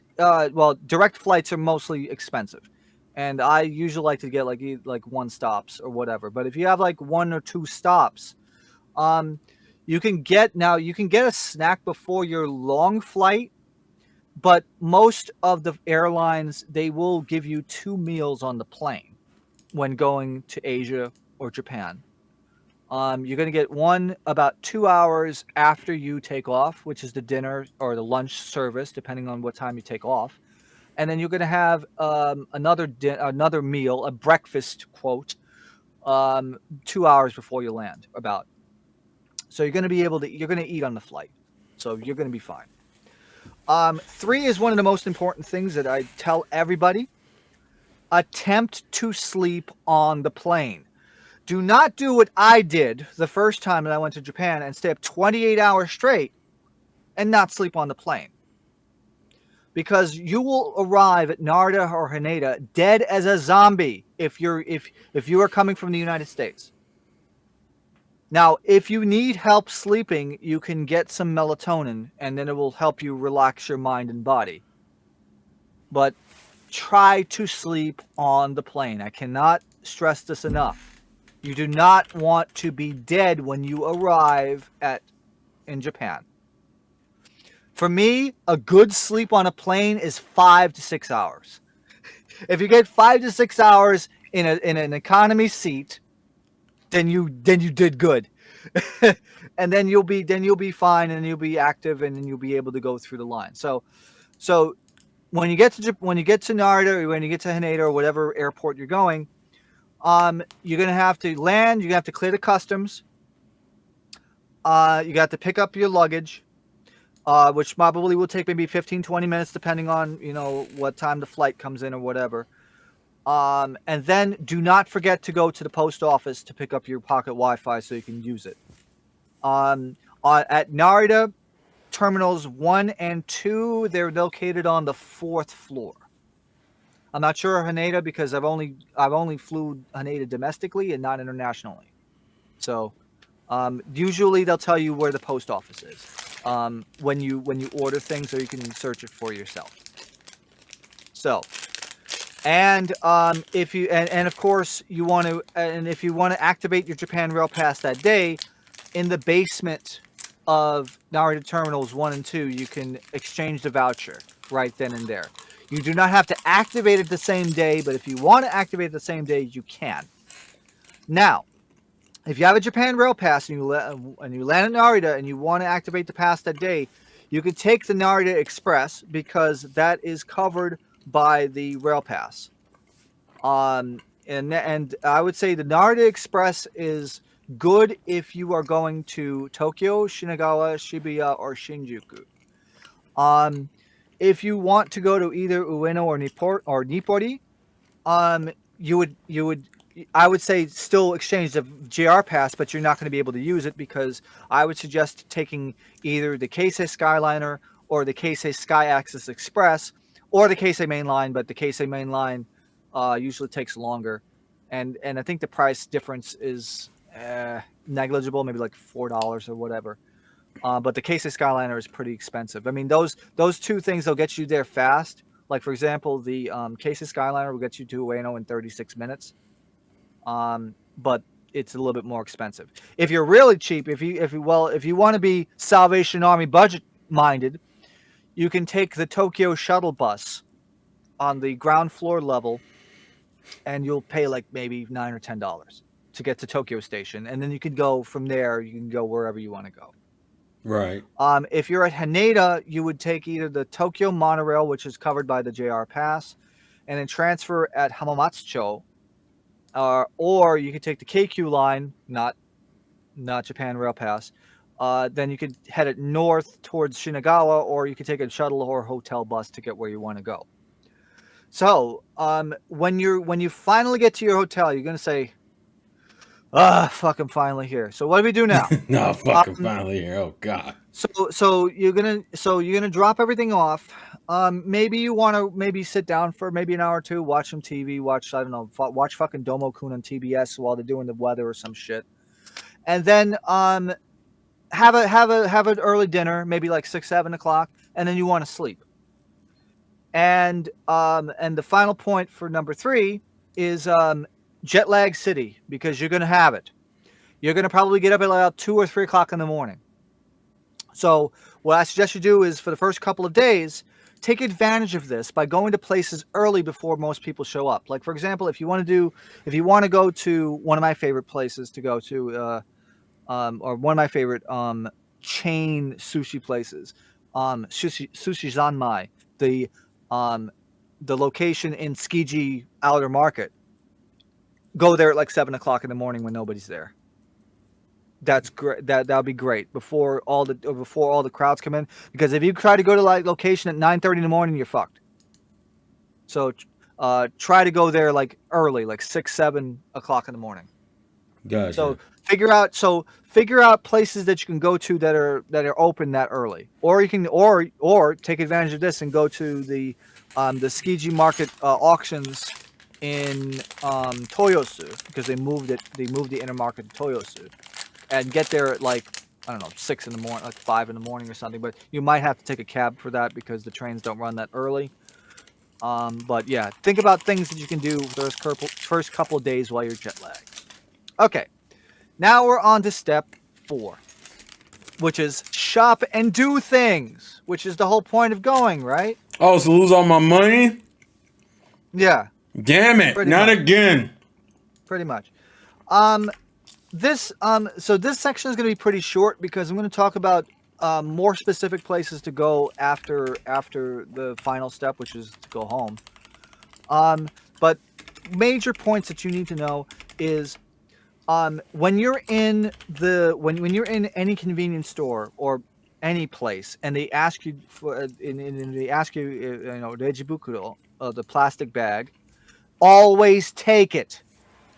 direct flights are mostly expensive, and I usually like to get like one stops or whatever. But if you have like one or two stops, you can get a snack before your long flight. But most of the airlines, they will give you 2 meals on the plane when going to Asia or Japan. You're going to get one about 2 hours after you take off, which is the dinner or the lunch service, depending on what time you take off. And then you're going to have another meal, a breakfast, quote, 2 hours before you land, about. So you're going to eat on the flight. So you're going to be fine. 3 is one of the most important things that I tell everybody. Attempt to sleep on the plane. Do not do what I did the first time that I went to Japan and stay up 28 hours straight and not sleep on the plane. Because you will arrive at Narita or Haneda dead as a zombie if you are coming from the United States. Now, if you need help sleeping, you can get some melatonin, and then it will help you relax your mind and body. But try to sleep on the plane. I cannot stress this enough. You do not want to be dead when you arrive in Japan. For me, a good sleep on a plane is 5 to 6 hours. If you get 5 to 6 hours in an economy seat, then you did good. And then you'll be fine, and you'll be active, and then you'll be able to go through the line. So when you get to Narita, or when you get to Haneda or whatever airport you're going, you're gonna have to land. You have to clear the customs. You got to pick up your luggage, which probably will take maybe 15-20 minutes, depending on what time the flight comes in or whatever. And then do not forget to go to the post office to pick up your pocket Wi-Fi so you can use it. At Narita, terminals 1 and 2, they're located on the 4th floor. I'm not sure Haneda because I've only flew Haneda domestically and not internationally. So usually they'll tell you where the post office is when you order things, or you can search it for yourself. So. And if you of course you want to, and if you want to activate your Japan Rail Pass that day, in the basement of Narita Terminals 1 and 2, you can exchange the voucher right then and there. You do not have to activate it the same day, but if you want to activate it the same day, you can. Now, if you have a Japan Rail Pass and you land at Narita and you want to activate the pass that day, you can take the Narita Express because that is covered by the Rail Pass. And I would say the Narita Express is good if you are going to Tokyo, Shinagawa, Shibuya, or Shinjuku. If you want to go to either Ueno or Nippori, I would say still exchange the JR Pass, but you're not going to be able to use it because I would suggest taking either the Keisei Skyliner or the Keisei Sky Access Express, or the Keisei Main Line, but the Keisei Main Line usually takes longer, and I think the price difference is negligible, maybe like $4 or whatever. But the Keisei Skyliner is pretty expensive. I mean, those two things will get you there fast. Like for example, the Keisei Skyliner will get you to Ueno in 36 minutes, but it's a little bit more expensive. If you're really cheap, if you want to be Salvation Army budget minded, you can take the Tokyo shuttle bus on the ground floor level, and you'll pay like maybe $9 or $10 to get to Tokyo Station, and then you can go from there. You can go wherever you want to go. Right. If you're at Haneda, you would take either the Tokyo monorail, which is covered by the JR Pass, and then transfer at Hamamatsucho, or you could take the KQ line, not Japan Rail Pass. Then you could head it north towards Shinagawa, or you could take a shuttle or hotel bus to get where you want to go. So, when you finally get to your hotel, you're gonna say, fuck, I'm finally here. So what do we do now? No, fucking finally here. Oh God. So you're gonna drop everything off. Maybe you want to sit down for maybe an hour or two, watch some TV, watch fucking Domo-kun on TBS while they're doing the weather or some shit, and then have an early dinner, maybe like 6-7 o'clock, and then you want to sleep. And the final point for number 3 is jet lag city, because you're gonna have it. You're gonna probably get up at about 2 or 3 o'clock in the morning. So what I suggest you do is, for the first couple of days, take advantage of this by going to places early before most people show up. Like, for example, if you want to go to one of my favorite places to go to, or one of my favorite chain sushi places, Sushi Zanmai, the location in Tsukiji Outer Market. Go there at like 7 o'clock in the morning when nobody's there. That's great. That'll be great before all the crowds come in. Because if you try to go to like location at 9:30 in the morning, you're fucked. So try to go there like early, like 6-7 o'clock in the morning. Gotcha. So figure out places that you can go to that are open that early, or you can or take advantage of this and go to the Tsukiji Market auctions in Toyosu, because they moved the inner market to Toyosu, and get there at like, I don't know, 6 in the morning, like 5 in the morning or something. But you might have to take a cab for that because the trains don't run that early. But yeah, think about things that you can do those first couple of days while you're jet lagged. Okay, now we're on to step 4, which is shop and do things, which is the whole point of going, right? Oh, so lose all my money? Yeah. Damn it! Pretty Not much. again. Pretty much. This section is going to be pretty short because I'm going to talk about more specific places to go after the final step, which is to go home. But major points that you need to know is when you're in when you're in any convenience store or any place, and they ask you for rejibukuro, the plastic bag, always take it.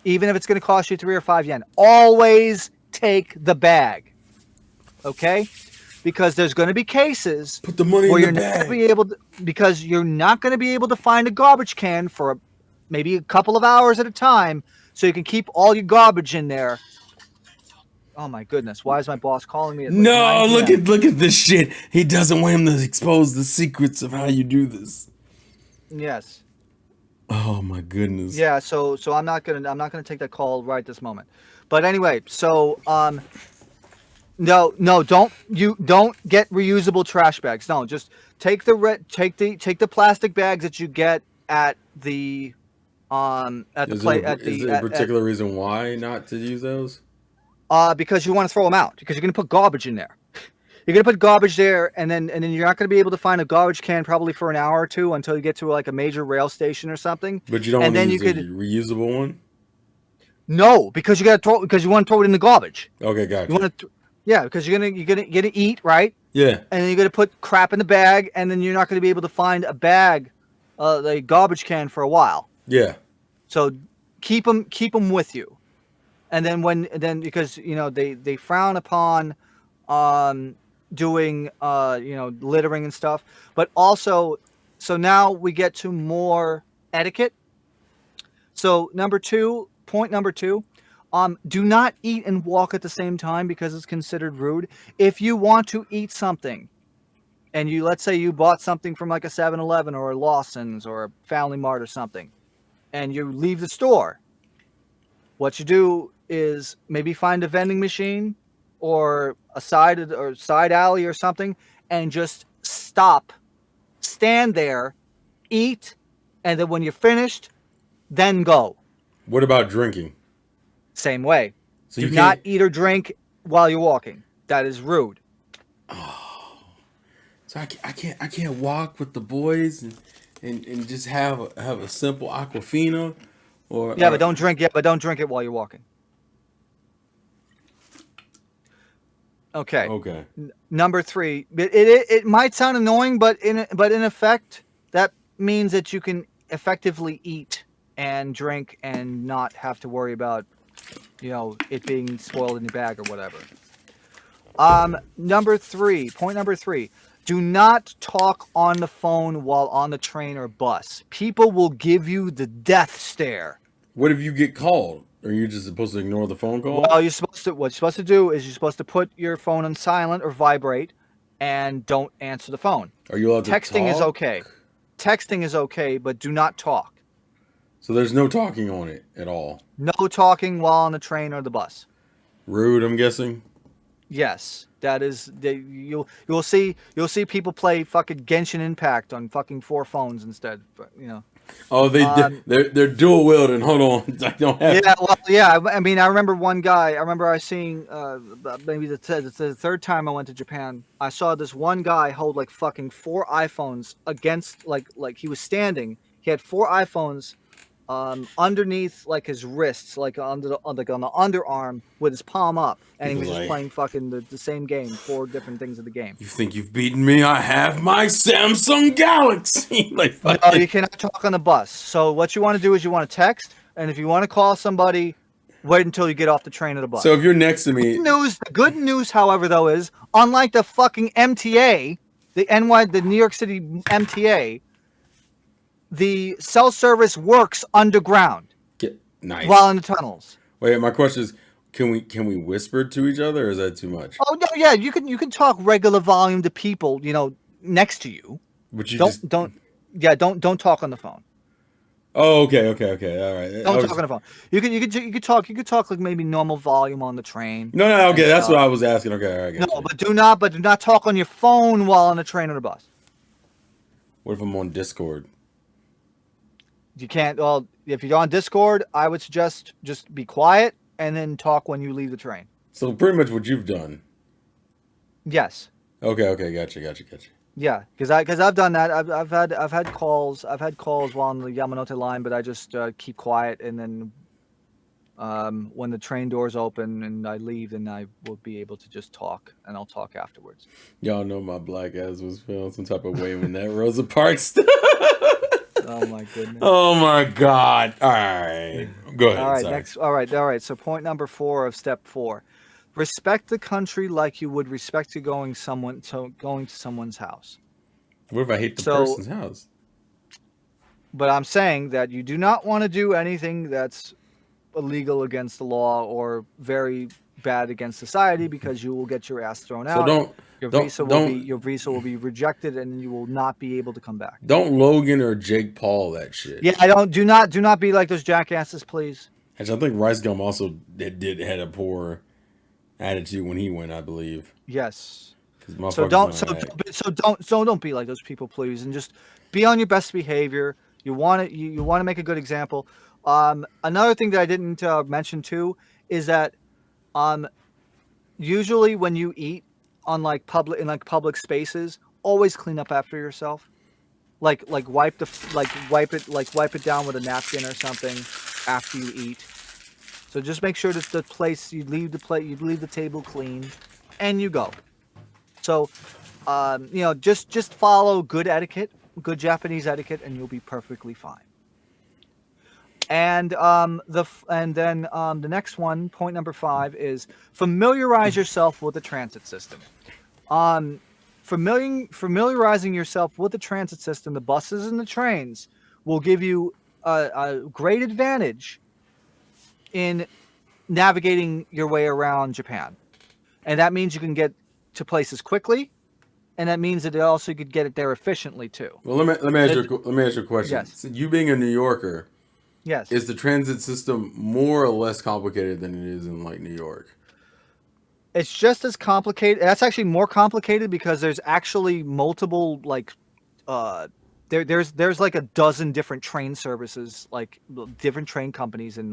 Even if it's going to cost you 3 or 5 yen, always take the bag. Okay? Because there's going to be cases Put the money where in you're the not going bag. to be able to, because you're not going to be able to find a garbage can for maybe a couple of hours at a time, so you can keep all your garbage in there. Oh my goodness! Why is my boss calling me? At like No, 9 p.m.? look at this shit. He doesn't want him to expose the secrets of how you do this. Yes. Oh my goodness. Yeah. So I'm not gonna take that call right this moment. But anyway, so no, don't get reusable trash bags. No, just take the plastic bags that you get at the Is there a particular reason why not to use those? because you want to throw them out, because you're gonna put garbage in there. You're gonna put garbage there, and then you're not gonna be able to find a garbage can probably for an hour or two until you get to like a major rail station or something. But you don't And want to then use you a could reusable one? no, because you want to throw it in the garbage. Okay, gotcha. You want to, yeah, because you're gonna eat, right? Yeah. And then you're gonna put crap in the bag, and then you're not gonna be able to find a bag, a garbage can for a while. Yeah. So keep them with you, and then because they frown upon doing littering and stuff, but also, so now we get to more etiquette. So point number 2, do not eat and walk at the same time, because it's considered rude. If you want to eat something, and let's say you bought something from like a 7-Eleven or a Lawson's or a Family Mart or something, and you leave the store, what you do is maybe find a vending machine or a side alley or something, and just stand there, eat, and then when you're finished, then go. What about drinking? Same way. So Do you not can't. eat or drink while you're walking. That is rude. So I can't walk with the boys and just have a simple Aquafina, or Yeah, but don't drink. Yeah, but don't drink it while you're walking. Okay. Okay. Number 3. It might sound annoying, but in effect, that means that you can effectively eat and drink and not have to worry about, it being spoiled in your bag or whatever. Number 3. Point number 3. Do not talk on the phone while on the train or bus. People will give you the death stare. What if you get called? Are you just supposed to ignore the phone call? Well, what you're supposed to do is you're supposed to put your phone on silent or vibrate and don't answer the phone. Are you allowed to Texting is talk? okay. Texting is okay, but do not talk. So there's no talking on it at all. No talking while on the train or the bus. Rude, I'm guessing. Yes, that is. You'll see people play fucking Genshin Impact on fucking 4 phones instead. Oh, they're dual wielding. Hold on, I don't have. Yeah, well, yeah. I mean, I remember one guy. I remember I seeing maybe the 3rd time I went to Japan. I saw this one guy hold like fucking 4 iPhones against like he was standing. He had 4 iPhones underneath like his wrists, like on the underarm with his palm up, and he was just playing fucking the same game, 4 different things of the game. You think you've beaten me? I have my Samsung Galaxy. Like, no, you cannot talk on the bus. So what you want to do is you want to text, and if you want to call somebody, wait until you get off the train or the bus. So if you're next to me, the good news, however, though, is unlike the fucking MTA, the New York City MTA, the cell service works underground. Nice. While in the tunnels. Wait, my question is, can we whisper to each other, or is that too much? Oh no, yeah, you can talk regular volume to people, next to you. But you don't talk on the phone. Oh, okay, all right. Don't talk on the phone. You could talk like maybe normal volume on the train. No, okay, that's what I was asking. Okay, all right. No, but do not talk on your phone while on the train or the bus. What if I'm on Discord? You can't. Well, if you're on Discord, I would suggest just be quiet and then talk when you leave the train. So pretty much what you've done. Yes. Okay, gotcha. Yeah, because I've done that. I've had calls while on the Yamanote line, but I just keep quiet, and then when the train doors open and I leave, then I will be able to just talk, and I'll talk afterwards. Y'all know my black ass was feeling some type of way when that Rosa Parks stuff. Oh my goodness. Oh my God. All right. Go ahead. All right, sorry. next. All right. So point number 4 of step 4. Respect the country like you would respect to going to someone's house. What if I hate the person's house? But I'm saying that you do not want to do anything that's illegal against the law or very bad against society, because you will get your ass thrown out. So your visa will be rejected, and you will not be able to come back. Don't Logan or Jake Paul that shit. Yeah, do not be like those jackasses, please. Actually, I think Rice Gum also had a poor attitude when he went, I believe. Yes. So don't be like those people, please, and just be on your best behavior. You want to make a good example. Another thing that I didn't mention too is that usually when you eat on public spaces, always clean up after yourself. Like wipe it down with a napkin or something after you eat. So just make sure that you leave the table clean, and you go. So, just follow good etiquette, good Japanese etiquette, and you'll be perfectly fine. And the next one, point number 5, is familiarize yourself with the transit system. Familiarizing yourself with the transit system, the buses and the trains, will give you a great advantage in navigating your way around Japan. And that means you can get to places quickly, and that means that you could get it there efficiently too. Well, let me ask you a question. Yes. So you being a New Yorker, yes, is the transit system more or less complicated than it is in like New York? It's just as complicated. That's actually more complicated because there's actually multiple there's like a dozen different train services, like different train companies in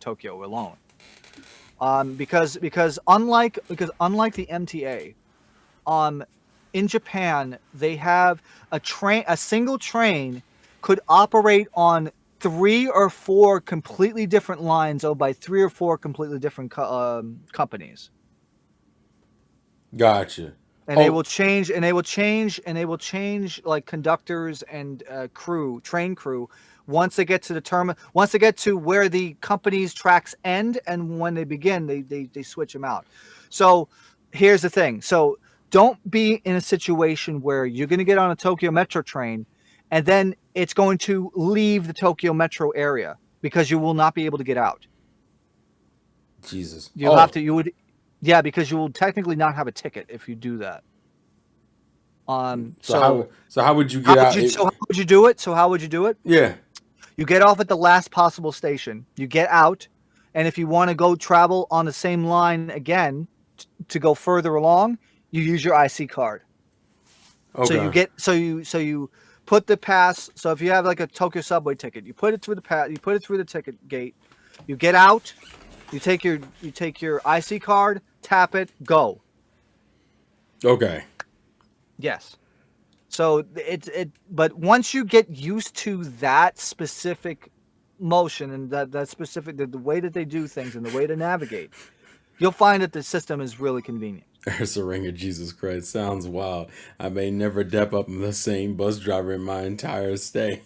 Tokyo alone. Because unlike the MTA, in Japan, they have a single train could operate on 3 or 4 completely different lines owned by 3 or 4 completely different companies. Gotcha. And they Oh, will change, like conductors and train crew, once they get to once they get to where the company's tracks end, and when they begin, they switch them out. So here's the thing. So don't be in a situation where you're going to get on a Tokyo Metro train, and then it's going to leave the Tokyo Metro area because you will not be able to get out. Jesus. You'll have to. Yeah, because you will technically not have a ticket if you do that. So how would you get out? How would you do it? Yeah. You get off at the last possible station. You get out, and if you want to go travel on the same line again to go further along, you use your IC card. Okay. So you put the pass. So if you have like a Tokyo subway ticket, you put it through the pass. You put it through the ticket gate. You get out. You take your IC card, tap it, go. Okay. Yes. So but once you get used to that specific motion and that specific the way that they do things and the way to navigate, you'll find that the system is really convenient. There's a ring of Jesus Christ. Sounds wild. I may never dep up the same bus driver in my entire stay.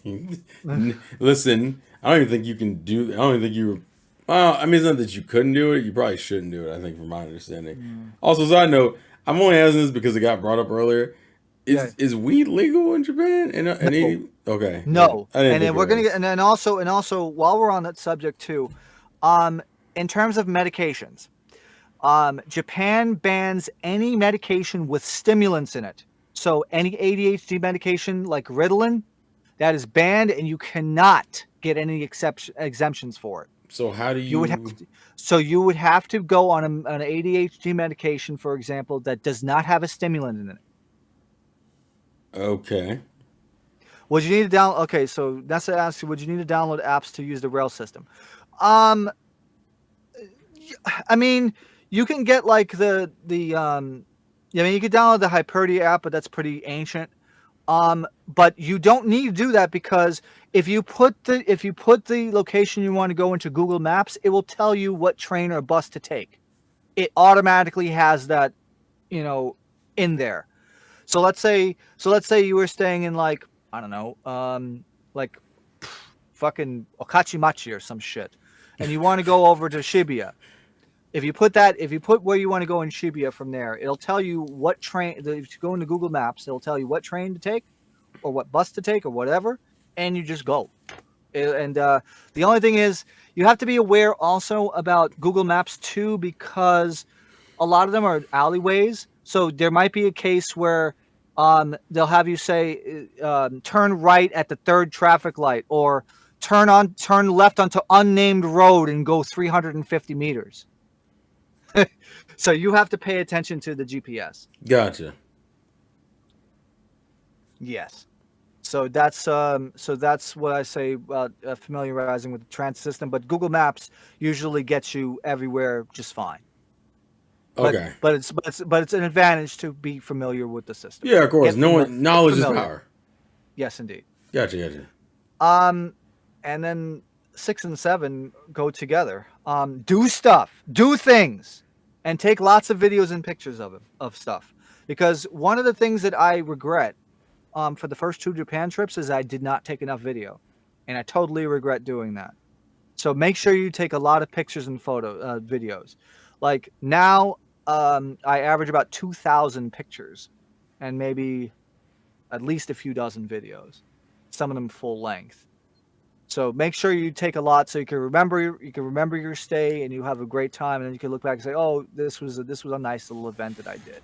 Listen, I don't even think you can do. I don't even think you. Well, I mean, it's not that you couldn't do it. You probably shouldn't do it. I think, from my understanding. Also, side note, I'm only asking this because it got brought up earlier. Is weed legal in Japan? Okay. No. I didn't And then think we're it gonna was. get and also while we're on that subject too, in terms of medications, Japan bans any medication with stimulants in it. So any ADHD medication like Ritalin, that is banned, and you cannot get any exemptions for it. So how do You would have you? you would have to go on an ADHD medication, for example, that does not have a stimulant in it. Okay. Would you need to download? Okay, so that's what I asked you. Would you need to download apps to use the rail system? Um, I mean, you can get like I mean, you could download the Hyperdia app, but that's pretty ancient. But you don't need to do that because if you put the location you want to go into Google Maps, it will tell you what train or bus to take. It automatically has that, in there. So let's say you were staying in like, I don't know, like fucking Okachimachi or some shit, and you want to go over to Shibuya. If you put where you want to go in Shibuya from there, it'll tell you what train. If you go into Google Maps, it'll tell you what train to take, or what bus to take, or whatever, and you just go. And the only thing is, you have to be aware also about Google Maps too, because a lot of them are alleyways. So there might be a case where they'll have you say turn right at the 3rd traffic light, or turn left onto unnamed road and go 350 meters. So you have to pay attention to the GPS. Gotcha. Yes. So that's what I say about familiarizing with the transit system. But Google Maps usually gets you everywhere just fine. Okay. But it's an advantage to be familiar with the system. Yeah, of course. Knowledge is power. Yes, indeed. Gotcha. And then 6 and 7 go together. Do stuff, do things, and take lots of videos and pictures of stuff. Because one of the things that I regret for the first 2 Japan trips is I did not take enough video, and I totally regret doing that. So make sure you take a lot of pictures and videos. Like now, I average about 2,000 pictures, and maybe at least a few dozen videos, some of them full length. So make sure you take a lot so you can remember your stay, and you have a great time, and then you can look back and say, "Oh, this was a nice little event that I did."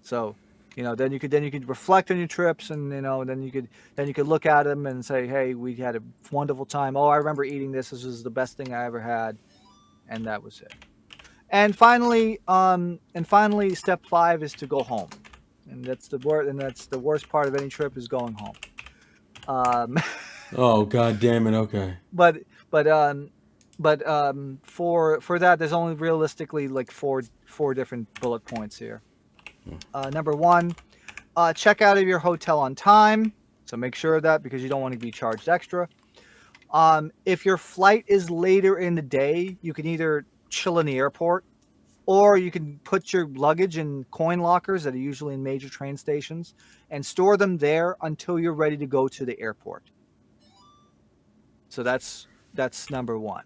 So, then you could reflect on your trips, and then you could look at them and say, "Hey, we had a wonderful time. Oh, I remember eating this. This was the best thing I ever had," and that was it. And finally, step 5 is to go home, and that's the worst part of any trip is going home. Oh, God damn it. Okay. But for that, there's only realistically like four different bullet points here. Number one, check out of your hotel on time. So make sure of that because you don't want to be charged extra. If your flight is later in the day, you can either chill in the airport or you can put your luggage in coin lockers that are usually in major train stations and store them there until you're ready to go to the airport. So that's number one.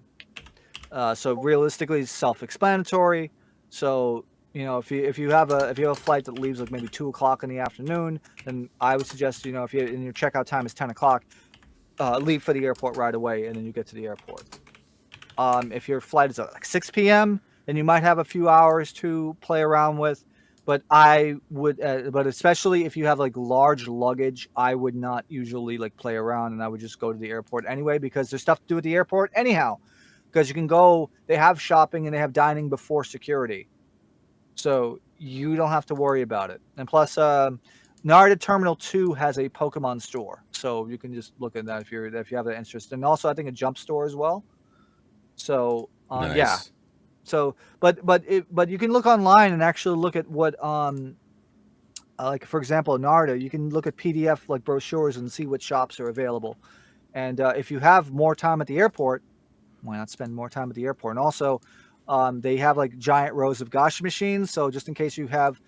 So realistically, it's self-explanatory. So if you have a flight that leaves like maybe 2 o'clock in the afternoon, then I would suggest if your checkout time is 10 o'clock, leave for the airport right away, and then you get to the airport. If your flight is at like 6 p.m., then you might have a few hours to play around with. But but especially if you have like large luggage, I would not usually like play around, and I would just go to the airport anyway because there's stuff to do at the airport anyhow. Because you can go, they have shopping and they have dining before security, so you don't have to worry about it. And plus, Narita Terminal 2 has a Pokemon store, so you can just look at that if you have that interest. And also, I think a Jump store as well. So Nice. yeah. So, but you can look online and actually look at what like for example, Narita, you can look at PDF like brochures and see what shops are available. And if you have more time at the airport, why not spend more time at the airport? And also, they have like giant rows of gacha machines. So just in case you have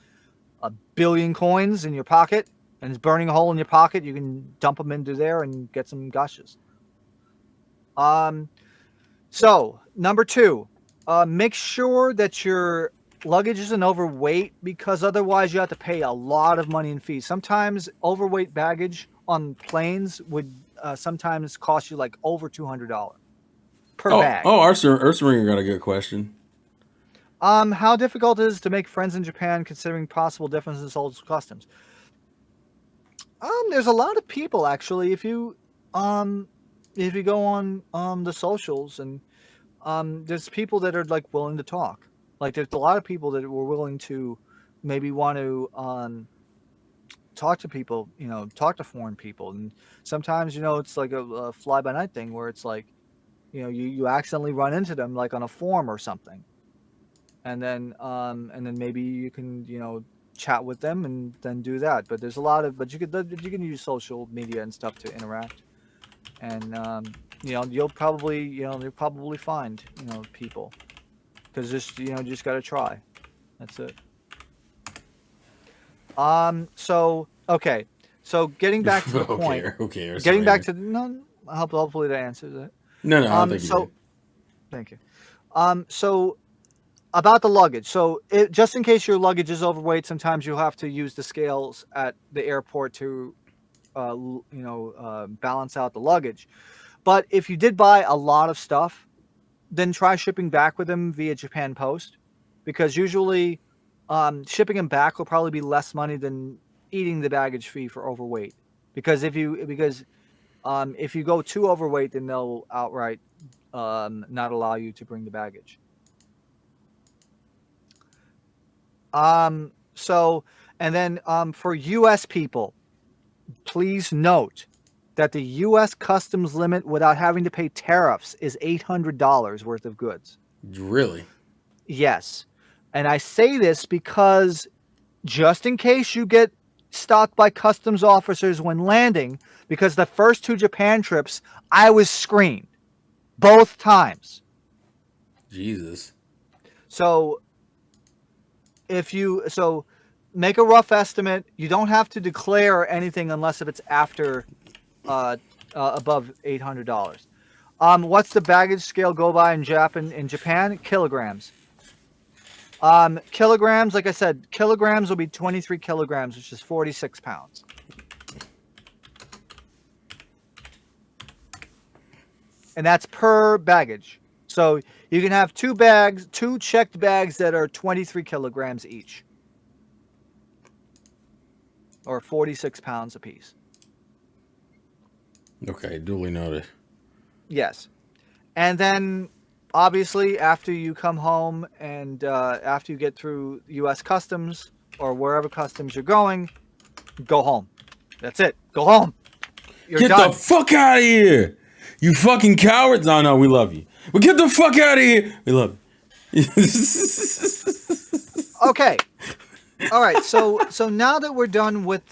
1 billion coins in your pocket and it's burning a hole in your pocket, you can dump them into there and get some gachas. So number two, make sure that your luggage isn't overweight because otherwise you have to pay a lot of money in fees. Sometimes overweight baggage on planes would sometimes cost you like over $200 per bag. Ursaringer got a good question. How difficult it is to make friends in Japan considering possible differences in social customs? There's a lot of people actually. If you go on the socials and there's people that are like willing to talk. Like there's a lot of people that were willing to maybe want to talk to people, talk to foreign people. And sometimes it's like a fly by night thing where it's like you accidentally run into them like on a forum or something. And then maybe you can chat with them and then do that. But there's a lot of you can use social media and stuff to interact. And you'll probably find people because just got to try. That's it. So getting back to the point. Who cares? Getting back to hopefully that answers it. No, I don't think you did. Thank you. So about the luggage. So just in case your luggage is overweight, sometimes you'll have to use the scales at the airport to balance out the luggage. But if you did buy a lot of stuff, then try shipping back with them via Japan Post, because usually shipping them back will probably be less money than eating the baggage fee for overweight. Because if you go too overweight, then they'll outright not allow you to bring the baggage. For U.S. people, please note that the U.S. customs limit without having to pay tariffs is $800 worth of goods. Really? Yes. And I say this because just in case you get stopped by customs officers when landing, because the first 2 Japan trips, I was screened both times. Jesus. So make a rough estimate. You don't have to declare anything unless if it's after above $800. What's the baggage scale go by in Japan? Kilograms. Kilograms, like I said, kilograms will be 23 kilograms, which is 46 pounds. And that's per baggage. So you can have 2 checked bags that are 23 kilograms each. Or 46 pounds apiece. Okay, duly noted. Yes. And then, obviously, after you come home and after you get through U.S. Customs or wherever customs you're going, go home. That's it. Go home. You're Get done. the fuck out of here! You fucking cowards! No, we love you. But get the fuck out of here! We love you. Okay. All right, so now that we're done with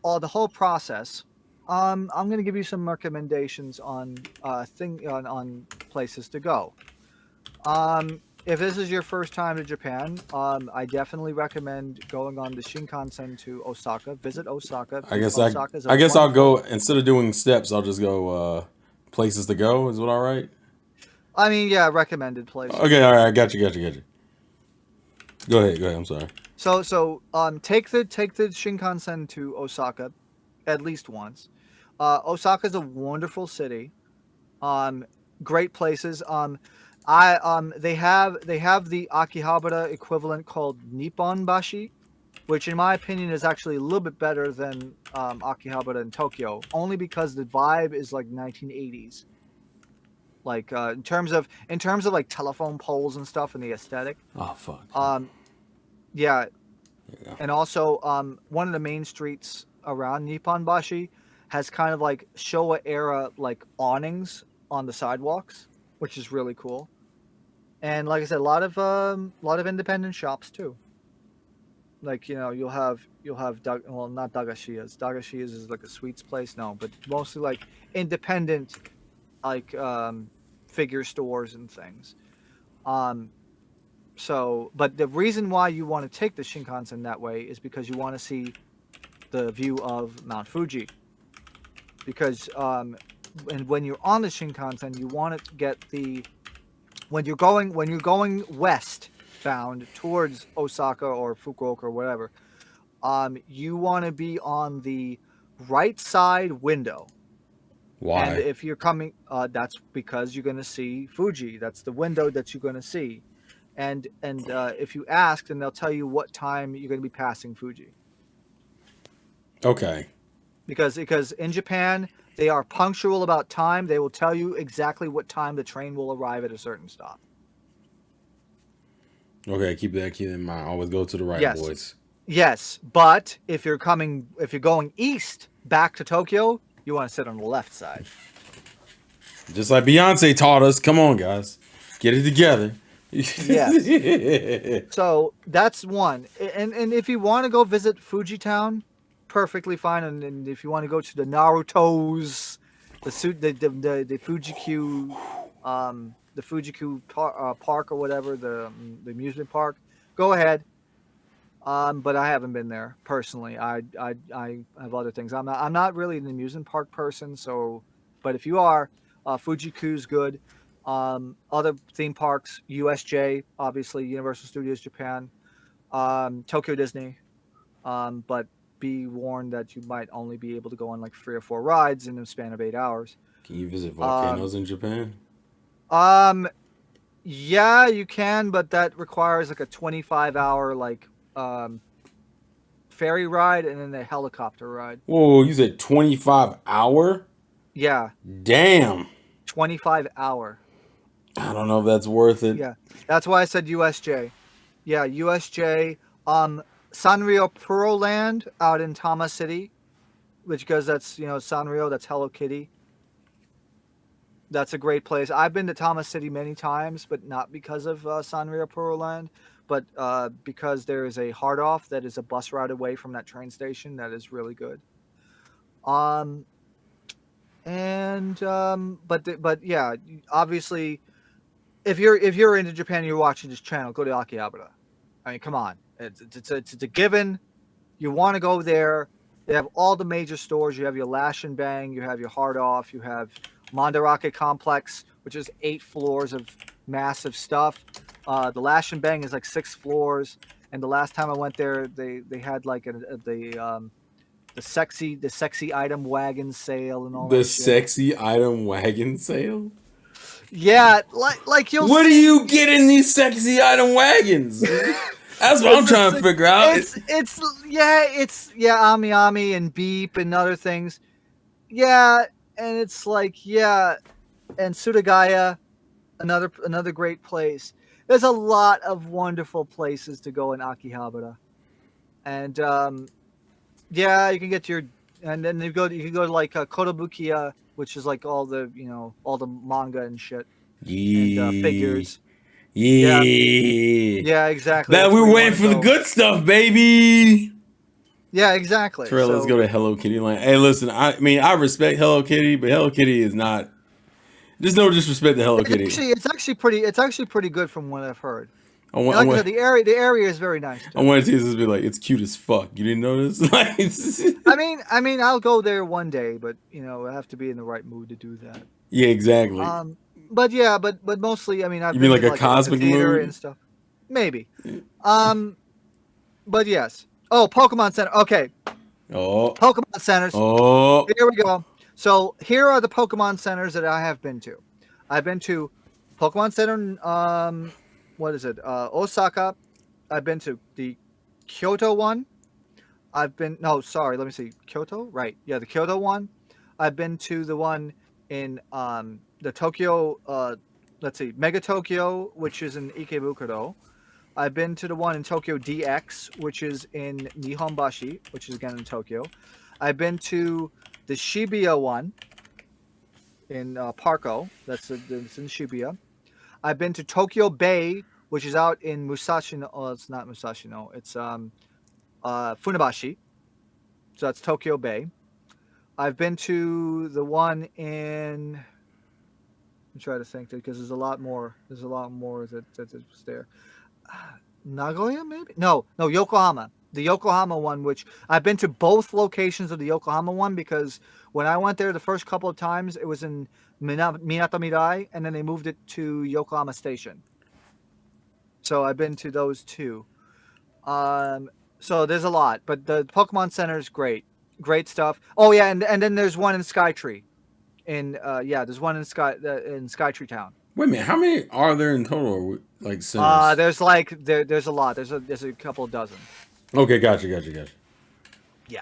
all the whole process, I'm gonna give you some recommendations on on places to go. If this is your first time to Japan, I definitely recommend going on the Shinkansen to Osaka. Visit Osaka I because guess I Osaka is a I guess I'll wonderful. go instead of doing steps. I'll just go places to go. Is what all right? I mean, yeah, recommended Okay, places. all right. Got you. Go ahead. Go ahead. I'm sorry. Take the Shinkansen to Osaka at least once. Osaka is a wonderful city. Um, Great places. They have the Akihabara equivalent called Nipponbashi, which in my opinion is actually a little bit better than Akihabara in Tokyo, only because the vibe is like 1980s. Like in terms of like telephone poles and stuff and the aesthetic. Oh fuck. Um, yeah, Yeah. and also one of the main streets around Nipponbashi has kind of like Showa era like awnings on the sidewalks, which is really cool. And like I said, a lot of independent shops too. Like you'll have well, not Dagashias. Dagashias is like a sweets place, no, but mostly like independent like figure stores and things. Um, but the reason why you want to take the Shinkansen that way is because you want to see the view of Mount Fuji. Because and when you're on the Shinkansen, you want to get the when you're going west bound towards Osaka or Fukuoka or whatever, you want to be on the right side window. And Why? if you're coming, that's because you're going to see Fuji. That's the window that you're going to see. And if you ask, then they'll tell you what time you're going to be passing Fuji. Okay. Because in Japan they are punctual about time. They will tell you exactly what time the train will arrive at a certain stop. Okay. Keep that in mind. Always go to the right, Yes, boys. yes. But if you're going east back to Tokyo, you want to sit on the left side. Just like Beyonce taught us. Come on, guys. Get it together. Yes. So that's one. And if you want to go visit Fuji Town, perfectly fine. And if you want to go to the Naruto's, the Fuji Q, the Fuji Q park or whatever, the amusement park, go ahead. But I haven't been there personally. I have other things. I'm not really an amusement park person. So, but if you are, Fuji Q's good. Other theme parks, USJ, obviously Universal Studios Japan, Tokyo Disney. But be warned that you might only be able to go on like 3 or 4 rides in the span of 8 hours. Can you visit Um, volcanoes in Japan? um, yeah, you can, but that requires like a 25-hour like um, ferry ride and then a helicopter ride. Whoa, you said 25-hour? Yeah, Damn. 25-hour. I don't know if that's worth it. Yeah, that's why I said USJ. Yeah, USJ. Sanrio Puro Land out in Tama City, which because that's Sanrio, that's Hello Kitty. That's a great place. I've been to Tama City many times, but not because of Sanrio Puro Land, but because there is a hard off that is a bus ride away from that train station that is really good. Um, but yeah, obviously, if you're into Japan and you're watching this channel, go to Akihabara. I mean, come on, it's a given. You want to go there. They have all the major stores. You have your Lash and Bang. You have your Hard Off. You have Mandarake Complex, which is 8 floors of massive stuff. The Lash and Bang is like 6 floors. And the last time I went there, they had like the sexy item wagon sale and all The that shit. sexy item wagon sale? Yeah, like you'll What do see. you get in these sexy item wagons? That's what I'm It's trying to just, figure out. it's Ami Ami and Beep and other things. Yeah, and it's like and Sudagaya, another great place. There's a lot of wonderful places to go in Akihabara, and yeah, you can get your and then you can go to like Kotobukiya, which is like all the all the manga and shit and Yeah. figures. Yeah. Yeah, exactly. That That's we where were you waiting want to for the go. good stuff, baby. Yeah, exactly. Terrell, let's go So to Hello Kitty land. Hey, listen, I mean, I respect Hello Kitty, but Hello Kitty is not. Just no disrespect to Hello Kitty. it's actually pretty good from what I've heard. I And want, I like I want, said, the area is very nice I too. wanted to just be like, it's cute as fuck. You didn't notice? Like, I mean, I'll go there one day, but I have to be in the right mood to do that. yeah, exactly. Um, but yeah, but mostly, I mean, I've You mean been like to a like a cosmic theater and mood? stuff. Maybe. Um, but yes. Oh, Pokemon Center. Okay, Oh, Pokemon centers. oh. Here we go. So here are the Pokemon centers that I have been to. I've been to Pokemon Center. What is it? Osaka. I've been to the Kyoto one. No, sorry. Let me see. Kyoto, right? Yeah, the Kyoto one. I've been to the one in the Tokyo. Let's see, Mega Tokyo, which is in Ikebukuro. I've been to the one in Tokyo DX, which is in Nihonbashi, which is again in Tokyo. I've been to the Shibuya one in Parko. That's in Shibuya. I've been to Tokyo Bay, which is out in Musashino. Oh, it's not Musashino. It's Funabashi. So that's Tokyo Bay. I've been to the one in. I'm trying to think because there's a lot more. There's a lot more that was there. Nagoya, maybe? No, Yokohama. The Yokohama one, which I've been to both locations of the Yokohama one because when I went there the first couple of times, it was in Minato Mirai, and then they moved it to Yokohama Station. So I've been to those two. So there's a lot, but the Pokemon Center is great stuff. Oh yeah, and then there's one in Skytree. There's one in Skytree Town. Wait a minute. How many are there in total? Like centers? There's a lot. There's a couple dozen. Okay, gotcha. Yeah,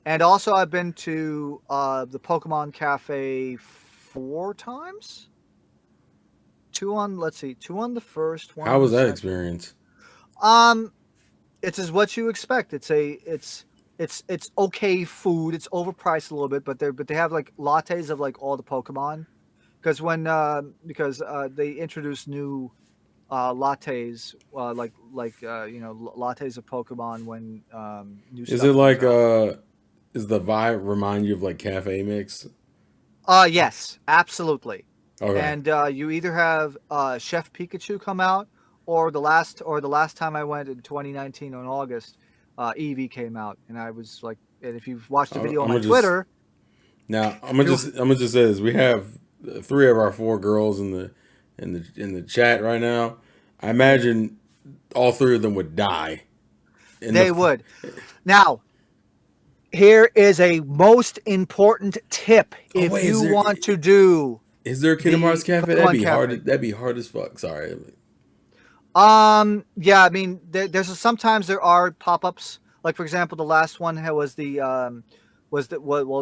and also I've been to the Pokemon Cafe 4 times. Two on the first one. How on was the that second. experience? It's as what you expect. It's okay food. It's overpriced a little bit, but they have like lattes of like all the Pokemon, because they introduced new lattes lattes of Pokemon when new Is stuff it comes like out. Is the vibe remind you of like Cafe Mix? Yes, absolutely. Okay. And you either have Chef Pikachu come out, or the last time I went in 2019 in August, Eevee came out, and I was like, and if you've watched the I'm video on my gonna just Twitter, now. you I'm gonna just say this. We have three of our four girls in the chat right now. I imagine all three of them would die. In they the would. Now, here is a most important tip oh if wait, you want to do is there a Kingdom Hearts the cafe? Pokemon Cafe. That'd be hard as fuck. Sorry. Yeah, I mean, sometimes there are pop-ups. Like for example, the last one well,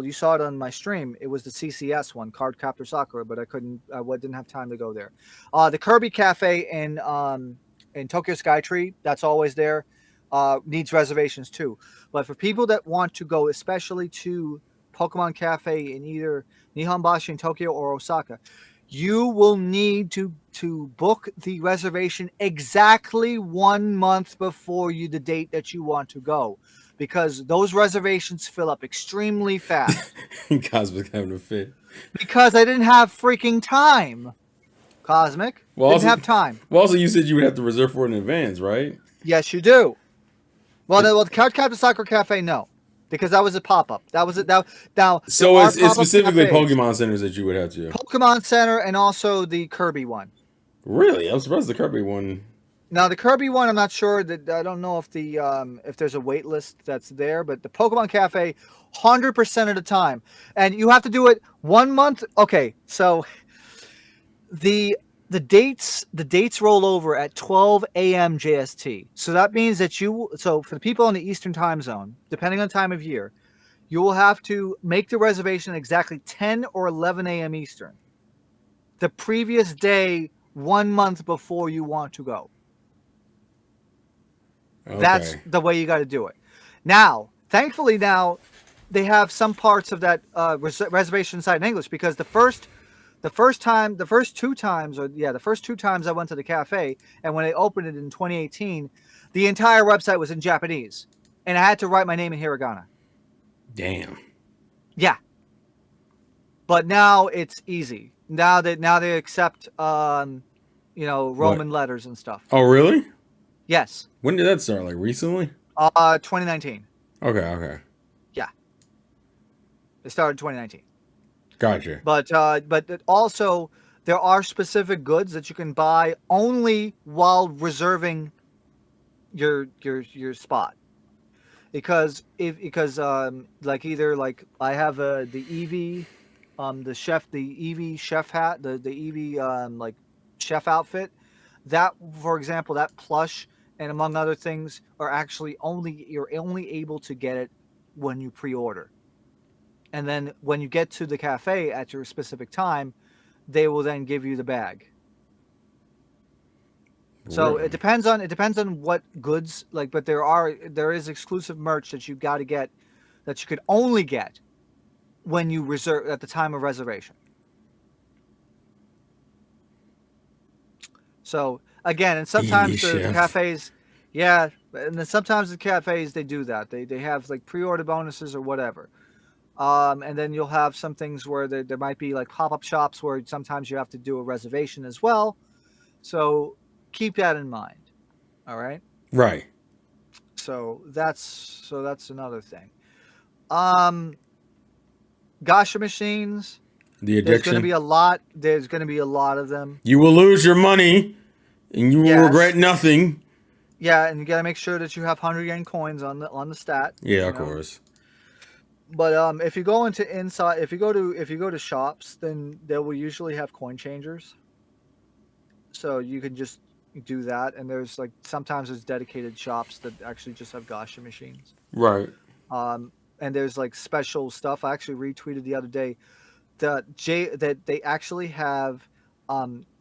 you saw it on my stream. It was the CCS one, Card Captor Sakura, but I didn't have time to go there. The Kirby Cafe in Tokyo Skytree, that's always there. Needs reservations too. But for people that want to go, especially to Pokemon Cafe in either Nihonbashi in Tokyo or Osaka, you will need to book the reservation exactly 1 month before the date that you want to go, because those reservations fill up extremely fast. Cosmic having a fit. Because I didn't have freaking time. Cosmic didn't have time. Well, also you said you would have to reserve for it in advance, right? Yes, you do. Well, the Card Captor Sakura Cafe, no, because that was a pop-up. That was it. Now, So there it's are specifically cafes. Pokemon centers that you would have to. Pokemon Center and also the Kirby one. Really, I'm surprised the Kirby one. Now the Kirby one, I'm not sure that I don't know if if there's a wait list that's there, but the Pokemon Cafe, 100% of the time, and you have to do it 1 month. Okay, so the dates roll over at 12 a.m. JST. So that means that for the people in the Eastern time zone, depending on time of year, you will have to make the reservation exactly 10 or 11 a.m. Eastern. The previous day, 1 month before you want to go. Okay. That's the way you got to do it. Now, thankfully, they have some parts of that reservation site in English, because the The first time, the first two times, the first two times I went to the cafe, and when they opened it in 2018, the entire website was in Japanese, and I had to write my name in hiragana. Damn. Yeah, but now it's easy. Now they accept, Roman letters and stuff. Oh, really? Yes. When did that start? Like recently? 2019. Okay. Yeah, it started in 2019. Gotcha. But also there are specific goods that you can buy only while reserving your spot. Because like either like I have the Eevee, the Eevee chef hat, the Eevee like chef outfit. That, for example, that plush and among other things are actually you're only able to get it when you pre-order. And then when you get to the cafe at your specific time, they will then give you the bag. So Really? it depends on what goods, like, but there is exclusive merch that you got to get, that you could only get when you reserve at the time of reservation. So again, and sometimes the chef. cafes, yeah, and then sometimes the cafes they do that. They have like pre-order bonuses or whatever. And then you'll have some things where there might be like pop-up shops where sometimes you have to do a reservation as well. So keep that in mind. All right. Right. So that's another thing. Gacha machines. The There's going to addiction. be a lot. There's going to be a lot of them. You will lose your money, and you will Yes. regret nothing. Yeah, and you got to make sure that you have 100 yen coins on the stat. Yeah, of course. But if you go if you go to shops, then they will usually have coin changers. So you can just do that, and there's like sometimes there's dedicated shops that actually just have gacha machines. Right. And there's like special stuff. I actually retweeted the other day that they actually have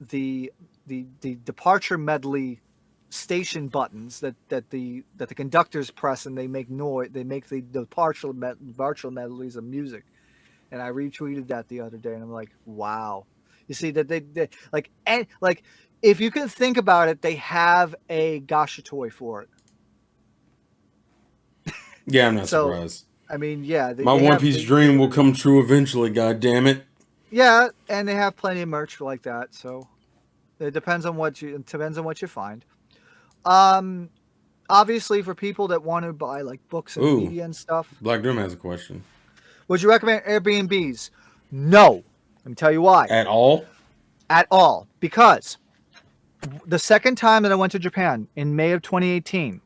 the departure medley station buttons that the conductors press, and they make noise. They make the departure medleys of music. And I retweeted that the other day, and I'm like, wow. You see that they like, and like, if you can think about it, they have a gacha toy for it. Yeah, I'm not So, surprised. I mean, yeah, My One Piece dream will come true eventually. God damn it! Yeah, and they have plenty of merch like that. So it depends on what you find. Obviously, for people that want to buy like books and media and stuff, Black Doom has a question. Would you recommend Airbnbs? No. Let me tell you why. At all? At all. Because the second time that I went to Japan in May of 2018,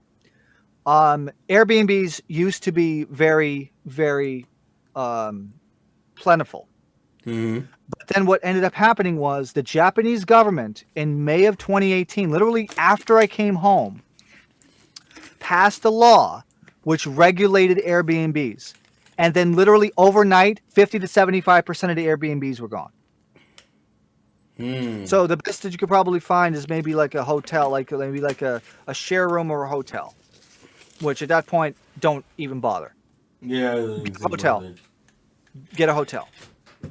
Airbnbs used to be very, very plentiful. Mm-hmm. But then what ended up happening was the Japanese government in May of 2018, literally after I came home, passed a law which regulated Airbnbs. And then literally overnight, 50 to 75% of the Airbnbs were gone. So the best that you could probably find is maybe like a hotel, like maybe like a share room or a hotel, which at that point, don't even bother. Yeah. Hotel. Get a hotel.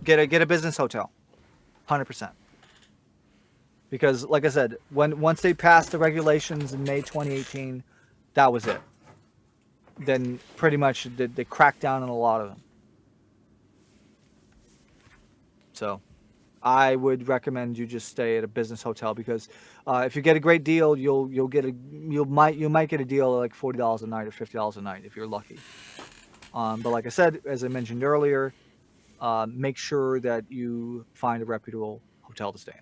Get a business hotel. 100%. Because like I said, once they passed the regulations in May 2018, that was it. Then pretty much they cracked down on a lot of them. So I would recommend you just stay at a business hotel, because if you get a great deal, you might get a deal at like $40 a night or $50 a night if you're lucky. But like I said, as I mentioned earlier, make sure that you find a reputable hotel to stay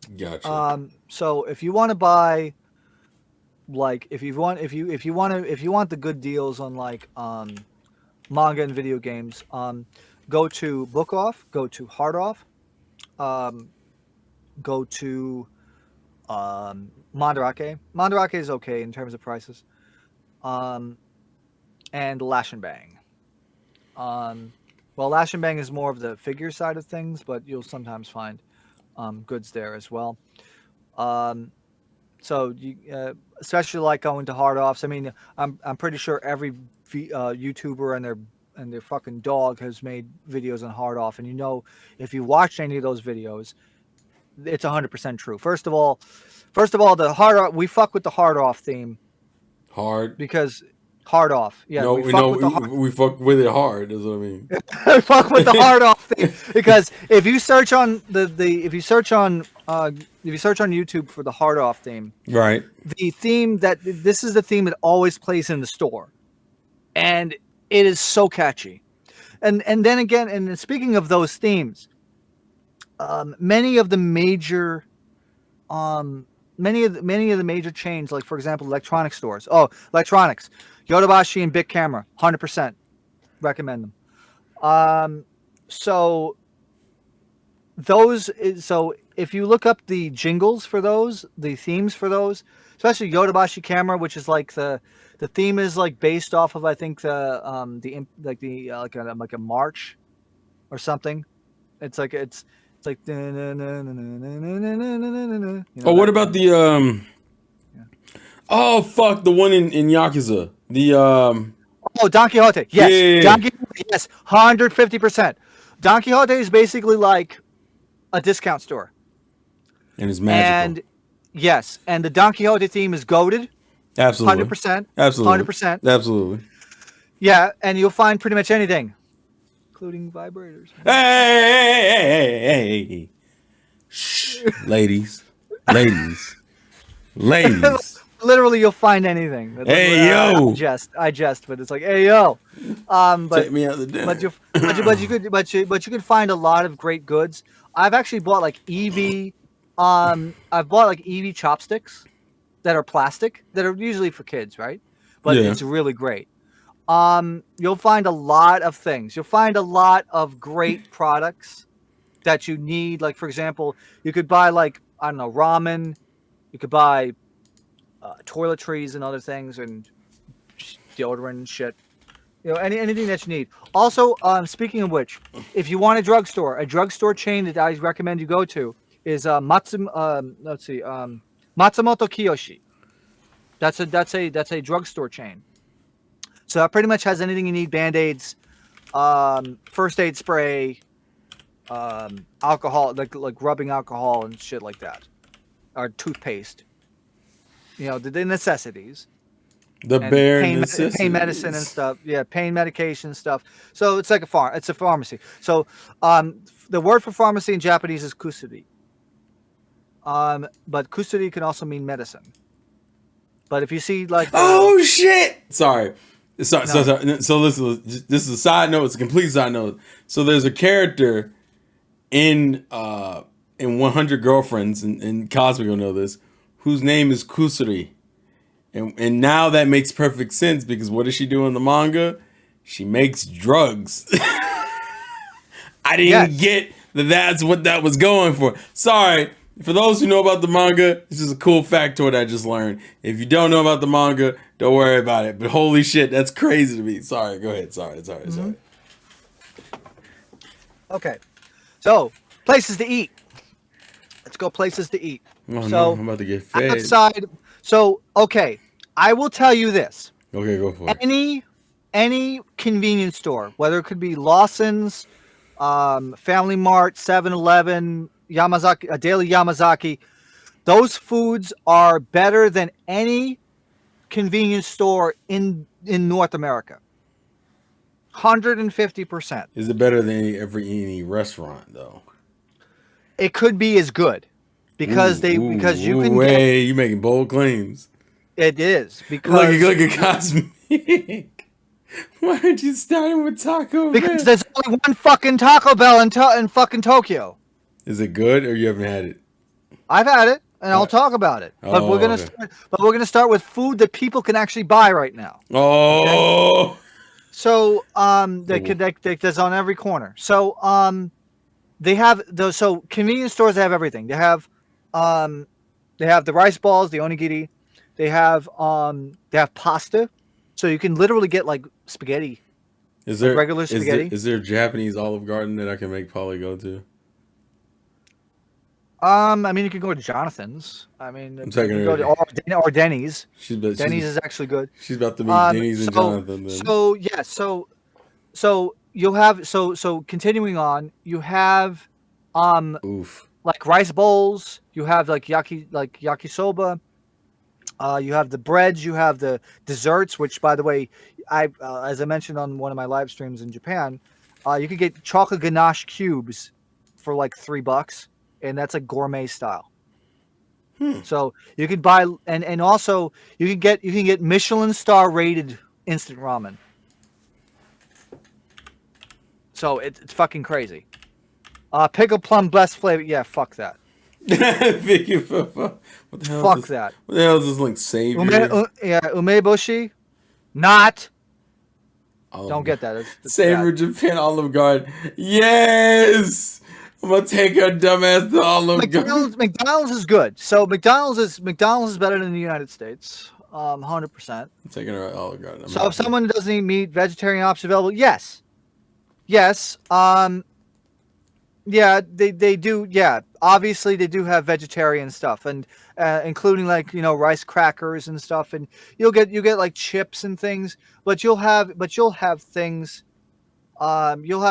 in. Gotcha. So if you want to buy, like, if you want the good deals on like manga and video games, go to Book Off, go to Hard Off, go to Mandarake. Mandarake is okay in terms of prices, and Lash and Bang. Well, Lash and Bang is more of the figure side of things, but you'll sometimes find goods there as well. So you, especially like going to Hard Offs. I mean, I'm pretty sure every YouTuber and and their fucking dog has made videos on hard off, and if you watch any of those videos, it's 100% true. First of all, the hard off, we fuck with the hard off theme Hard. because hard off. Yeah, No, we fuck with the hard. we fuck with it hard. Is what I mean. Fuck with the hard off thing, because if you search on if you search on YouTube for the hard off theme, Right. this is the theme that always plays in the store, and it is so catchy. And then again, and speaking of those themes, many of the major chains, like for example electronic stores, electronics, Yodobashi and Bic Camera, 100% recommend them. So if you look up the jingles for those, the themes for those, especially Yodobashi Camera, which is like the theme is like based off of, I think, like a march or something. It's like Oh, what about the Oh fuck, the one in Yakuza. The Don Quixote. Yes. Yeah. Don Quixote, yes, 150%. Don Quixote is basically like a discount store. And it's magical. And yes, and the Don Quixote theme is goated. Absolutely. 100%. Absolutely. 100%. Absolutely. Yeah, and you'll find pretty much anything, including vibrators. Hey. Shh. Ladies. Literally, you'll find anything. Hey, yo. I jest, but it's like, hey, yo. But Take me out the dinner. but you can find a lot of great goods. I've actually bought like I've bought like EV chopsticks that are plastic, that are usually for kids, right? But Yeah. it's really great. You'll find a lot of things. You'll find a lot of great products that you need. Like, for example, you could buy like, I don't know, ramen. You could buy toiletries and other things, and deodorant and shit. Anything that you need. Also, speaking of which, if you want a drugstore chain that I recommend you go to is Matsumoto Kiyoshi. That's a drugstore chain. So that pretty much has anything you need: Band-Aids, first aid spray, alcohol, like rubbing alcohol and shit like that, or toothpaste. The necessities. The And bare pain necessities. medicine and stuff. Yeah, pain medication stuff. So it's like it's a pharmacy. So the word for pharmacy in Japanese is kusuri. But kusuri can also mean medicine. But if you see like Oh shit! Sorry. So No. this is a side note. It's a complete side note. So there's a character in 100 Girlfriends, and Cosmic will know this, whose name is Kusuri. And now that makes perfect sense, because what does she do in the manga? She makes drugs. I didn't get that that's what that was going for. Sorry. For those who know about the manga, it's just a cool factoid I just learned. If you don't know about the manga, don't worry about it. But holy shit, that's crazy to me. Sorry, go ahead. Sorry. Okay. So places to eat. Let's go places to eat. Oh So, no, I'm about to get fed. Outside. So okay, I will tell you this. Okay, go for it. Any convenience store, whether it could be Lawson's, Family Mart, 7-Eleven, Yamazaki, Daily Yamazaki, those foods are better than any convenience store in North America. 150%. Is it better than any restaurant though? It could be as good because you can get, Hey, you making bold claims. it is because Look at Cosmic. Why aren't you starting with Taco Bell? because there's only one fucking Taco Bell in fucking Tokyo. Is it good or you haven't had it? I've had it, and I'll talk about it. But Oh, we're gonna okay. start with food that people can actually buy right now. Oh, So that's on every corner. So they have those. So convenience stores, they have everything. They have the rice balls, the onigiri. They have pasta. So you can literally get like spaghetti. is there regular spaghetti? Is there a Japanese Olive Garden that I can make Polly go to? I mean, you can go to Jonathan's. I mean, I'm taking you her can go to or Denny's. She's Denny's is actually good. she's about to meet Denny's and so, Jonathan. Then. so you'll have so continuing on, you have um Oof. like rice bowls, you have like yakisoba, you have the breads, you have the desserts, which by the way, I as I mentioned on one of my live streams in Japan, you could get chocolate ganache cubes for like $3, and that's like gourmet style. Hmm. So you could buy, and also you can get Michelin star rated instant ramen. So it's fucking crazy. Pickle plum blessed flavor. Yeah, fuck that. What the hell is Fuck this? that. What the hell is this like savior? Yeah, umeboshi. Not. Don't Olive get that. That's Savor bad. Japan Olive Garden. Yes, I'm gonna take her dumbass to Olive Garden. McDonald's is good. So McDonald's is better than the United States. 100%. I'm taking her to Olive Garden. I'm So if happy. someone doesn't eat meat, vegetarian options available. Yes. Yes. Yeah, they do. Yeah, obviously they do have vegetarian stuff, and including like rice crackers and stuff, and you get like chips and things, but you'll have things. You'll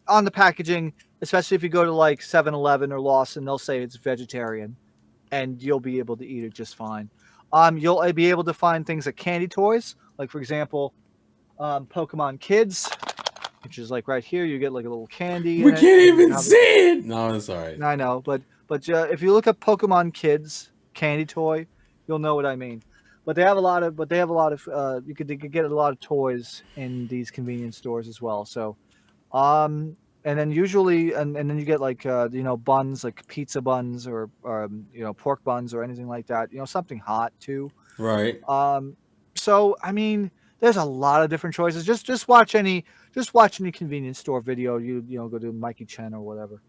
on the packaging, especially if you go to like 7-Eleven or Lawson, they'll say it's vegetarian, and you'll be able to eat it just fine. You'll be able to find things like candy toys, like for example, Pokemon Kids, which is like right here. You get like a little candy We in it, can't and you even have see it. No, it's all right. I know, but if you look up Pokemon Kids candy toy, you'll know what I mean. But they could get a lot of toys in these convenience stores as well. So, and then usually, and then you get like buns, like pizza buns or pork buns or anything like that. Something hot too. Right. Um, so I mean, there's a lot of different choices. Just watch any convenience store video. Go to Mikey Chen or whatever.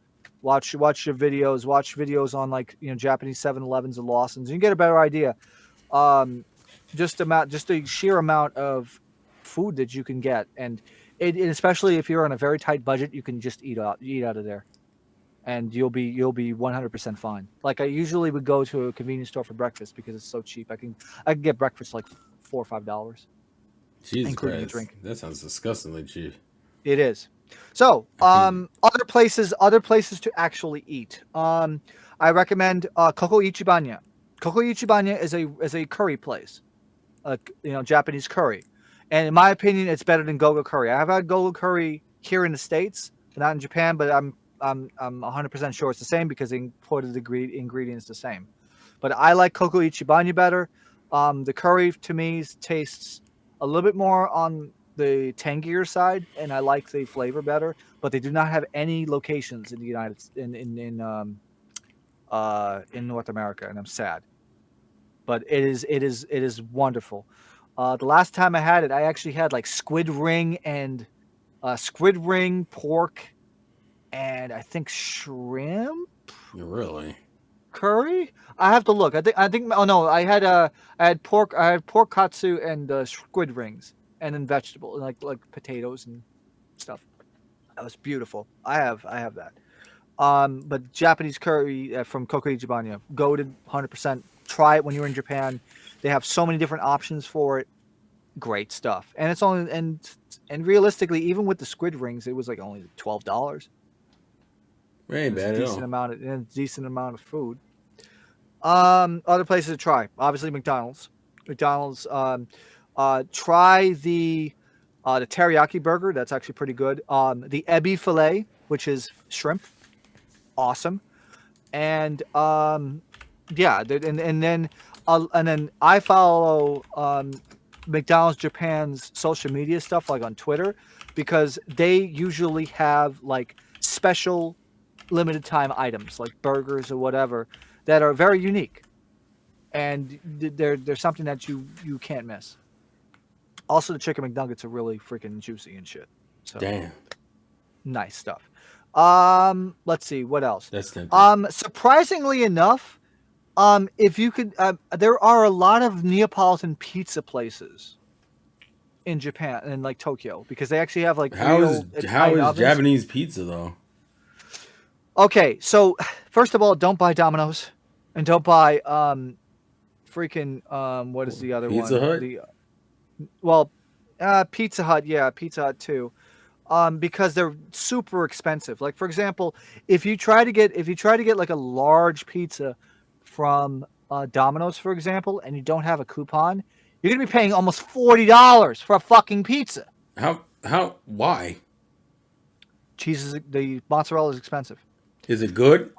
Watch your videos. Watch videos on like Japanese 7-Elevens and Lawsons. And you get a better idea. Um, just the sheer amount of food that you can get, and especially if you're on a very tight budget, you can just eat out of there, and you'll be 100% fine. Like I usually would go to a convenience store for breakfast because it's so cheap. I can get breakfast like $4 or $5, Jesus including a Christ, drink. that sounds disgustingly cheap. It is. So, I can't. other places to actually eat. I recommend Koko Ichibanya. Koko Ichibanya is a curry place, Japanese curry, and in my opinion, it's better than Gogo curry. I have had Gogo curry here in the States, but not in Japan. But I'm 100% sure it's the same because they imported the ingredients the same. But I like Koko Ichibanya better. The curry to me tastes a little bit more on the tangier side, and I like the flavor better. But they do not have any locations in the United in North America, and I'm sad. But it is wonderful. The last time I had it, I actually had like squid ring, pork, and I think shrimp Really? curry. I have to look. I think. Oh no, I had pork. I had pork katsu and squid rings, and then vegetable like potatoes and stuff. That was beautiful. I have that. But Japanese curry from Koko Ichibanya, goated 100%. Try it when you're in Japan. They have so many different options for it. Great stuff. And it's only and realistically, even with the squid rings, it was like only $12. It ain't It's a bad at decent all. amount of and a decent amount of food. Other places to try. Obviously, McDonald's. McDonald's. Try the teriyaki burger. That's actually pretty good. The ebi fillet, which is shrimp, awesome. And yeah, and then I follow McDonald's Japan's social media stuff like on Twitter because they usually have like special limited time items like burgers or whatever that are very unique, and they're something that you can't miss. Also, the chicken McNuggets are really freaking juicy and shit. So Damn, nice stuff. Let's see what else. that's tempting. Surprisingly enough, if you could, there are a lot of Neapolitan pizza places in Japan and like Tokyo because they actually have like How real Italian is ovens. Japanese pizza though? Okay, so first of all, don't buy Domino's, and don't buy freaking what is the other Pizza one? Hut? Well, Pizza Hut, yeah, Pizza Hut too. because they're super expensive. Like for example, if you try to get like a large pizza from Domino's, for example, and you don't have a coupon, you're gonna be paying almost $40 for a fucking pizza. Why? The mozzarella is expensive. Is it good?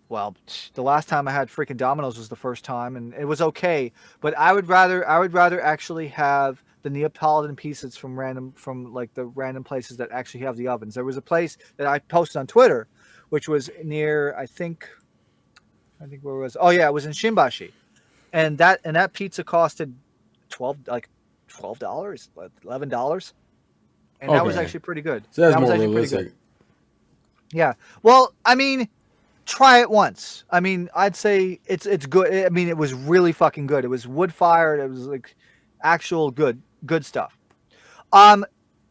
Well, the last time I had freaking Domino's was the first time, and it was okay. But I would rather actually have the Neapolitan pizzas from like the random places that actually have the ovens. There was a place that I posted on Twitter, which was near I think where was oh yeah, it was in Shimbashi, and that pizza costed $12, $11, and that was Okay. actually pretty good. So that's That was more actually pretty realistic. good. Yeah. Well, I mean, try it once. I mean, I'd say it's good. I mean, it was really fucking good. It was wood fired. It was like actual good stuff. Um,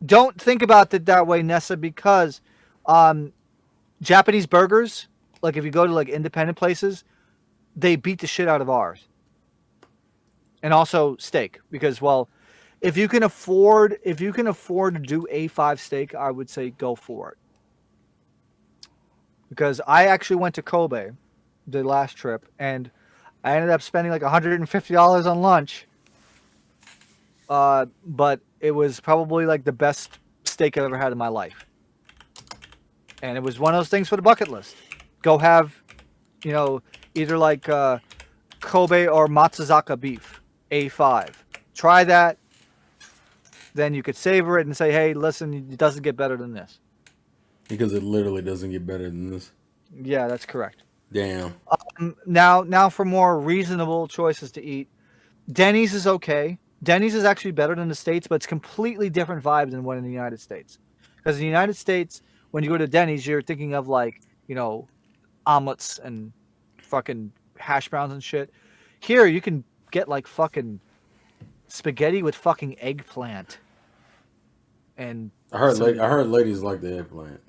don't think about it that way, Nessa, because um, Japanese burgers, like if you go to like independent places, they beat the shit out of ours. And also steak, because well, if you can afford to do A5 steak, I would say go for it. Because I actually went to Kobe the last trip, and I ended up spending like $150 on lunch. But it was probably like the best steak I've ever had in my life. And it was one of those things for the bucket list. Go have, either like Kobe or Matsuzaka beef, A5. Try that. Then you could savor it and say, hey, listen, it doesn't get better than this. Because it literally doesn't get better than this. Yeah, that's correct. Damn. Now for more reasonable choices to eat, Denny's is okay. Denny's is actually better than the States, but it's completely different vibe than one in the United States. Because in the United States, when you go to Denny's, you're thinking of like, omelets and fucking hash browns and shit. Here, you can get like fucking spaghetti with fucking eggplant. And I heard ladies like the eggplant.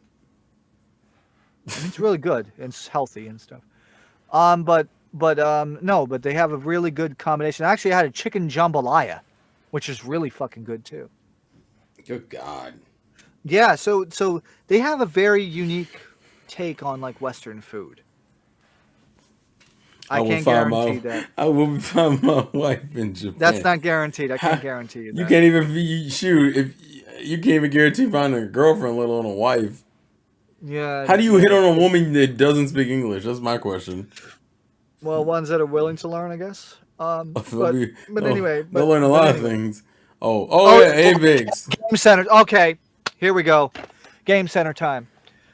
I mean, it's really good and it's healthy and stuff. But they have a really good combination. I actually had a chicken jambalaya, which is really fucking good too. Good God. Yeah, so they have a very unique take on like Western food. I can't guarantee that. I will find my wife in Japan. That's not guaranteed. I can't guarantee you that. You can't even shoot if you can't even guarantee finding a girlfriend, let alone a wife. Yeah. How do you hit on a woman that doesn't speak English? That's my question. Well, ones that are willing to learn, I guess. Anyway, they'll learn a lot of things. Yeah, Apex. Game Center. Okay, here we go. Game Center time.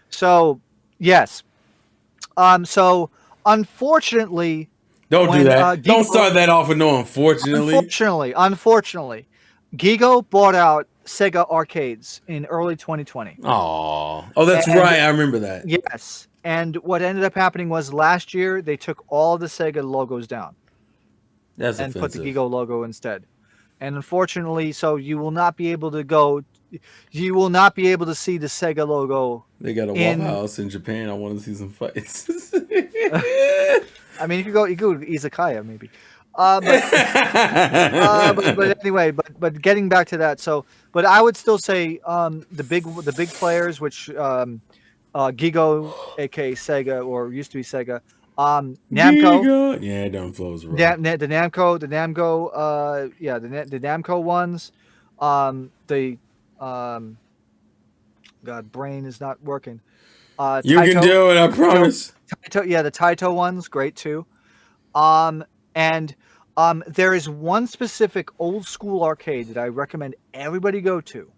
So, yes. So unfortunately, Don't do that. Don't Gigo, start that off with no unfortunately. Unfortunately, Gigo bought out Sega arcades in early 2020. Oh, that's right. I remember that. Yes. And what ended up happening was last year they took all the Sega logos down. That's and offensive. put the Gigo logo instead. And unfortunately, so you will not be able to see the Sega logo. They got a Waffle House in Japan. I want to see some fights. I mean, you could go to Izakaya maybe. But anyway, but getting back to that, but I would still say the big players, which Gigo, aka Sega, or used to be Sega, Namco. Gigo. Yeah, dumb flows right. The Namco, the Namco ones, God, brain is not working. You can do it, I promise. The Taito ones, great too. And there is one specific old school arcade that I recommend everybody go to.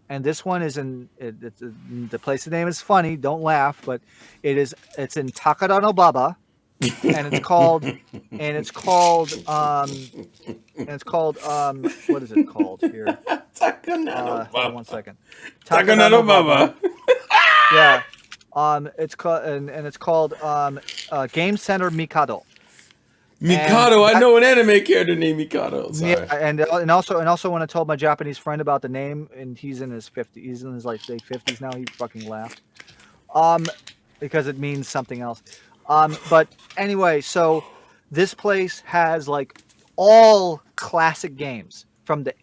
And this one is the place. The name is funny. Don't laugh, but it's in Takadanobaba, and it's called what is it called here? Takadanobaba. Hold on one second. Takadanobaba. Yeah. It's called Game Center Mikado. Mikado, I know an anime character named Mikado. Sorry. Yeah, and also when I told my Japanese friend about the name, and he's in his like late 50s now, he fucking laughed. Because it means something else. But anyway, so this place has like all classic games from the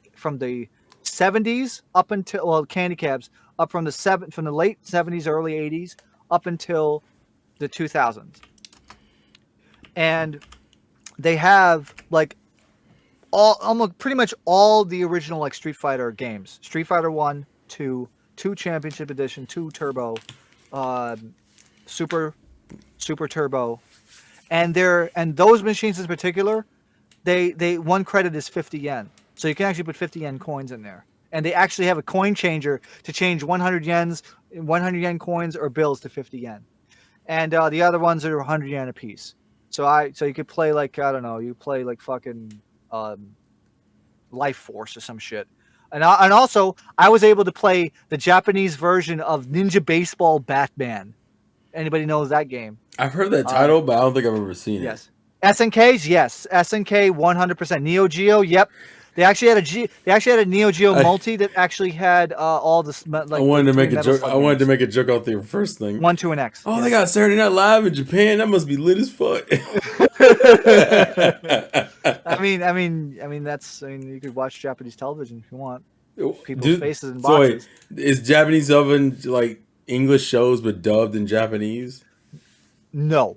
'70s up until candy cabs up from the late '70s, early '80s up until the 2000s, and they have like almost pretty much all the original like Street Fighter games. Street Fighter 1, 2, 2 Championship Edition, 2 Turbo, Super Turbo, and those machines in particular, they one credit is 50 yen, so you can actually put 50 yen coins in there, and they actually have a coin changer to change 100 yen coins or bills to 50 yen, and the other ones are 100 yen a piece. So you could play like, I don't know, you play like fucking Life Force or some shit. And also I was able to play the Japanese version of Ninja Baseball Batman. Anybody knows that game? I've heard that title, but I don't think I've ever seen it. Yes. SNKs, yes. SNK 100%. Neo Geo, yep. They actually had a Neo Geo multi that actually had all the like. I wanted to make a joke. I wanted to make a joke off the first thing. 1, 2, and X. Oh, yes. They got Saturday Night Live in Japan. That must be lit as fuck. I mean that's. I mean, you could watch Japanese television if you want. People's faces in boxes. So wait, is Japanese oven like English shows but dubbed in Japanese? No.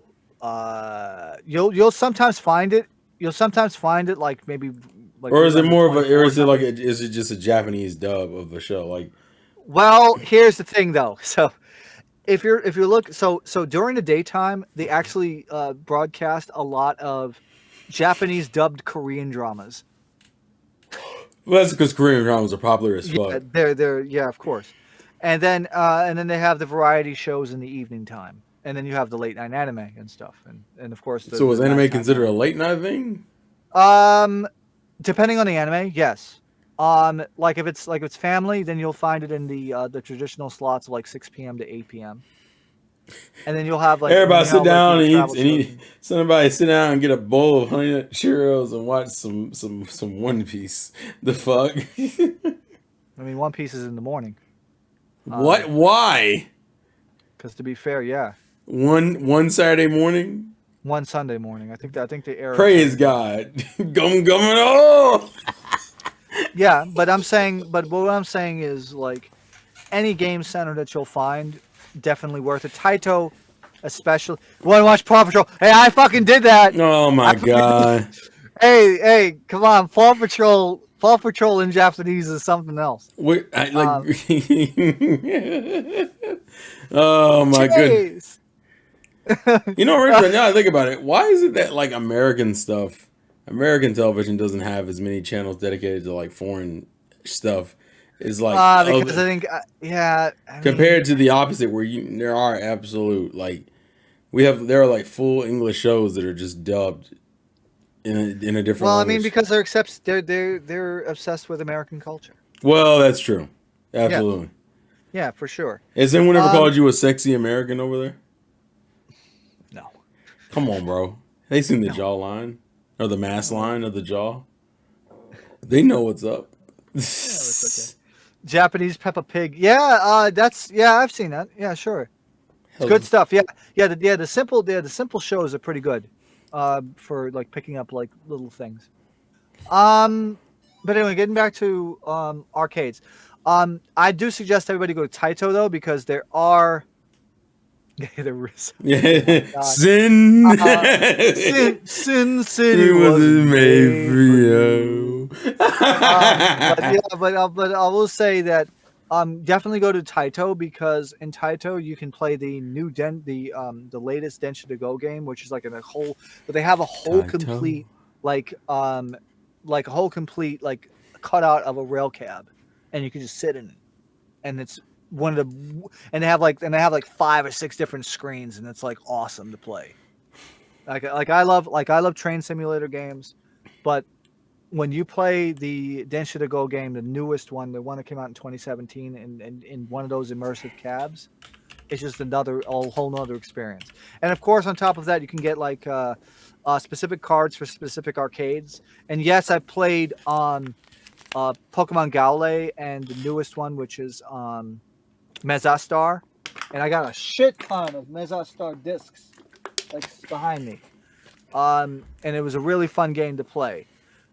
You'll sometimes find it. You'll sometimes find it like maybe. Like, or is it more of a? Or is it like? Is it just a Japanese dub of the show? Like, well, here's the thing though. So, if you look, so during the daytime, they actually broadcast a lot of Japanese dubbed Korean dramas. Well, that's because Korean dramas are popular as fuck. Yeah, they're yeah, of course. And then they have the variety shows in the evening time, and then you have the late night anime and stuff, and of course. So is anime considered a late night thing? Depending on the anime, yes. Like if it's family, then you'll find it in the traditional slots of like 6 p.m. to 8 p.m. And then you'll have like everybody sit down and eat. Somebody sit down and get a bowl of Honey Nut Cheerios and watch some One Piece. The fuck? I mean, One Piece is in the morning. What? Why? Because to be fair, yeah. One Saturday morning. One Sunday morning. I think they air. Praise God. Gum and all. Yeah, but what I'm saying is like any game center that you'll find, definitely worth it. Taito, especially. Want to watch Paw Patrol? Hey, I fucking did that. Oh my God. Hey, come on, Paw Patrol in Japanese is something else. Wait, oh my goodness. You know, right now I think about it, why is it that like American television doesn't have as many channels dedicated to like foreign stuff? Is like because I think compared to the opposite, where there are absolute like there are like full English shows that are just dubbed in a different. Well, language. I mean, because they're obsessed with American culture. Well, that's true, absolutely. Yeah, for sure. Has anyone ever called you a sexy American over there? No. Come on, bro. They seen the jawline or the mask line of the jaw. They know what's up. It's okay. Japanese Peppa Pig. Yeah, I've seen that. Yeah, sure. It's good stuff. Yeah. The simple shows are pretty good. For like picking up like little things. But anyway, getting back to arcades. I do suggest everybody go to Taito though, because there are Sin City wasn't made for you. But I will say that definitely go to Taito, because in Taito you can play the new the latest Densha to Go game, which is like but they have a whole complete like a whole complete like cutout of a rail cab, and you can just sit in it, and it's and they have like 5 or 6 different screens, and it's like awesome to play. Like I love train simulator games, but when you play the Densha to Go game, the newest one, the one that came out in 2017, in one of those immersive cabs, it's just a whole nother experience. And of course, on top of that, you can get like specific cards for specific arcades. And yes, I played on Pokemon Gaole and the newest one, which is Mezastar, and I got a shit ton of Mezastar discs like behind me. And it was a really fun game to play.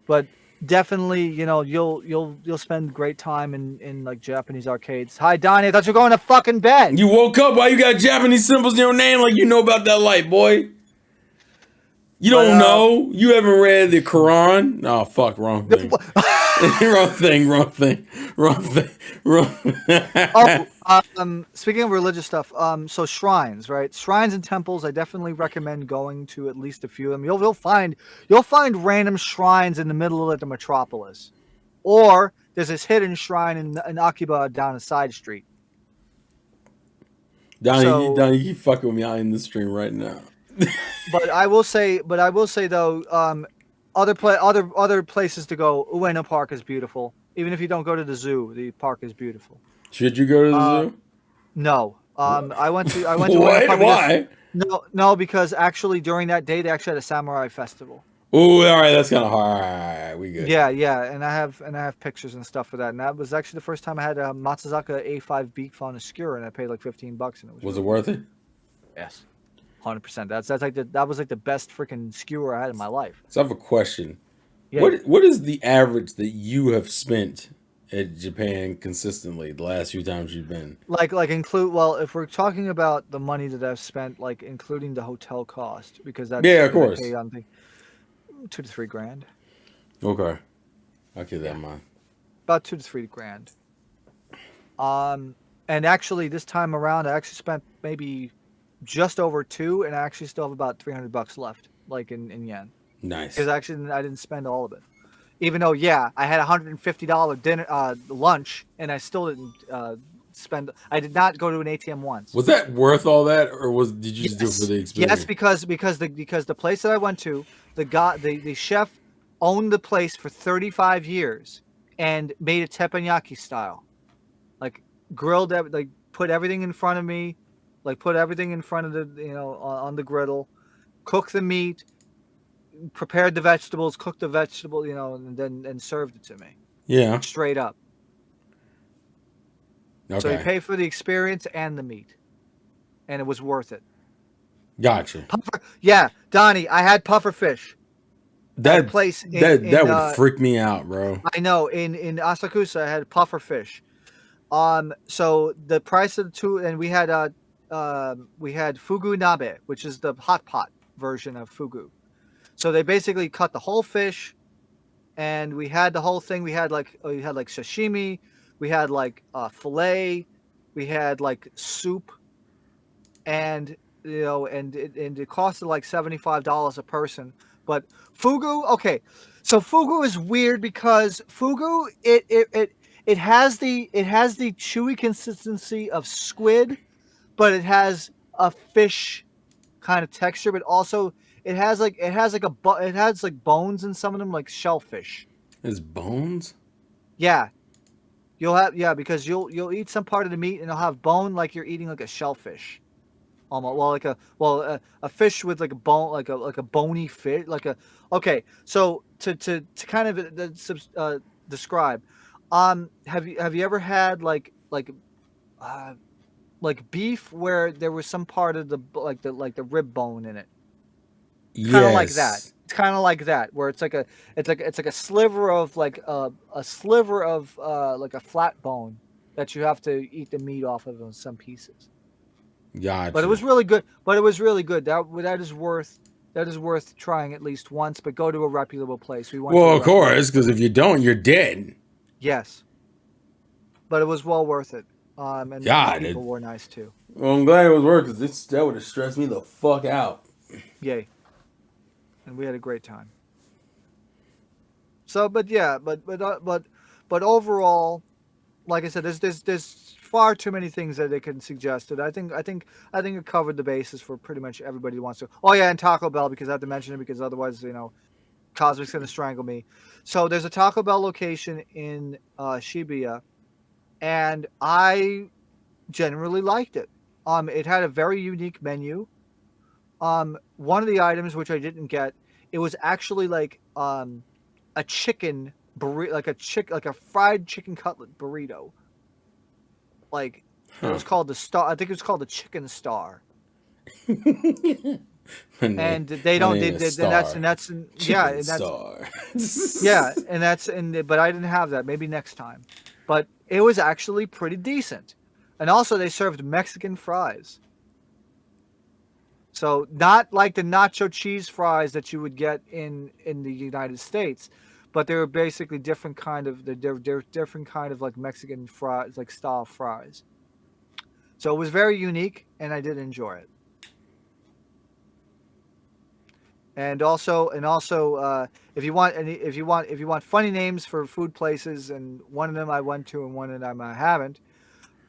But definitely, you'll spend great time in like Japanese arcades. Hi, Donnie. I thought you were going to fucking bed. You woke up. Why you got Japanese symbols in your name like you know about that light, boy? You But don't know. You haven't read the Quran. Oh fuck, wrong thing. Wrong thing. Wrong thing. Wrong thing. Wrong. oh, speaking of religious stuff, so shrines, right? Shrines and temples. I definitely recommend going to at least a few of them. You'll find random shrines in the middle of the metropolis, or there's this hidden shrine in Akiba down a side street. So, Donnie, you fucking with me out in the stream right now. but I will say though, other places to go. Ueno Park is beautiful. Even if you don't go to the zoo, the park is beautiful. Should you go to the Uh, zoo? no, I went to Ueno What? Park because Why? no, because actually during that day they actually had a samurai festival. Oh, all right, that's kind of hard. All right, we good. Yeah, yeah, and I have pictures and stuff for that. And that was actually the first time I had a Matsuzaka A5 beef on a skewer, and I paid like $15, and it was Was it really worth good. it? Yes, 100%. That was like the best freaking skewer I had in my life. So I have a question. Yeah, What is the average that you have spent at Japan consistently the last few times you've been? like include well, if we're talking about the money that I've spent, like including the hotel cost, because Yeah, of because I course. paid on the 2 to 3 grand. Okay, I'll keep that Yeah, in mind. about 2 to 3 grand. Um, and actually this time around, I actually spent maybe just over two, and I actually still have about $300 left, like in yen, because Nice. actually I didn't spend all of it. Even though, yeah, I had $150 dinner lunch, and I still didn't spend. I did not go to an ATM once. Was that worth all that, or did you just do it for Yes, the yes, experience? because the place that I went to, the chef owned the place for 35 years and made it teppanyaki style, like like put everything in front of me, like put everything in front of the on the griddle, cook the meat, prepared the vegetables, cooked the vegetable, and then served it to me Yeah. straight up. So you Okay. pay for the experience and the meat, and it was worth it. Gotcha. Yeah, Donnie, I had puffer fish at a That place that would freak me out, bro. I know in Asakusa. I had puffer fish. So the price of the two, and we had fugu nabe, which is the hot pot version of fugu. So they basically cut the whole fish, and we had the whole thing. We had like sashimi, we had like fillet, we had like soup, and it costed like $75 a person. But fugu, okay, so fugu is weird because fugu it has the chewy consistency of squid, but it has a fish kind of texture, but also it has like bones in some of them, like shellfish. His bones? Yeah, yeah, because you'll eat some part of the meat and it'll have bone, like you're eating like a shellfish. Almost, a fish with like a bone, like a bony fish, like a. Okay, so to kind of describe, have you ever had uh like beef where there was some part of the rib bone in it? Kind of like that. Yes. It's kind of like that, where it's like a sliver of a sliver of like a flat bone that you have to eat the meat off of in some pieces. But it Gotcha. was really good. But it was really good. That is worth trying at least once. But go to a reputable place. We went to Well, a of reputable course, because place. if you don't, you're dead. Yes, but it was well worth it. And the God. people were nice too. Well, I'm glad it was work because that would have stressed me the fuck out. Yay! And we had a great time. So, but yeah, but overall, like I said, there's far too many things that they can suggest. And I think it covered the basis for pretty much everybody who wants to. Oh yeah, and Taco Bell, because I have to mention it, because otherwise, Cosmic's gonna strangle me. So there's a Taco Bell location in Shibuya, and I generally liked it. It had a very unique menu. One of the items which I didn't get, it was actually like a chicken burrito, like a fried chicken cutlet burrito. Like it Huh. was called the star. I think it was called the Chicken Star. My name, and they my don't. name is And that's Star. yeah, Chicken and that's Star. yeah, but I didn't have that. Maybe next time. But it was actually pretty decent, and also they served Mexican fries. So not like the nacho cheese fries that you would get in the United States, but they were basically different kind of they're different kind of like Mexican fries, like style fries. So it was very unique, and I did enjoy it. And also, if you want if you want funny names for food places, and one of them I went to and one of them I haven't,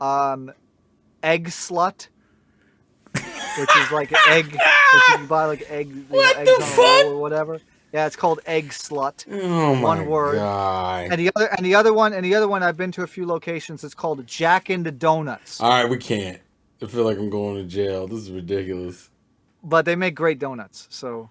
um, Egg Slut, which is like an egg, which you can buy like egg, What eggs the on a roll or fuck? whatever. Yeah, it's called Egg Slut, Oh one my word. god. And the other one, I've been to a few locations. It's called Jack in the Donuts, All right, we can't. I feel like I'm going to jail. This is ridiculous. but they make great donuts. So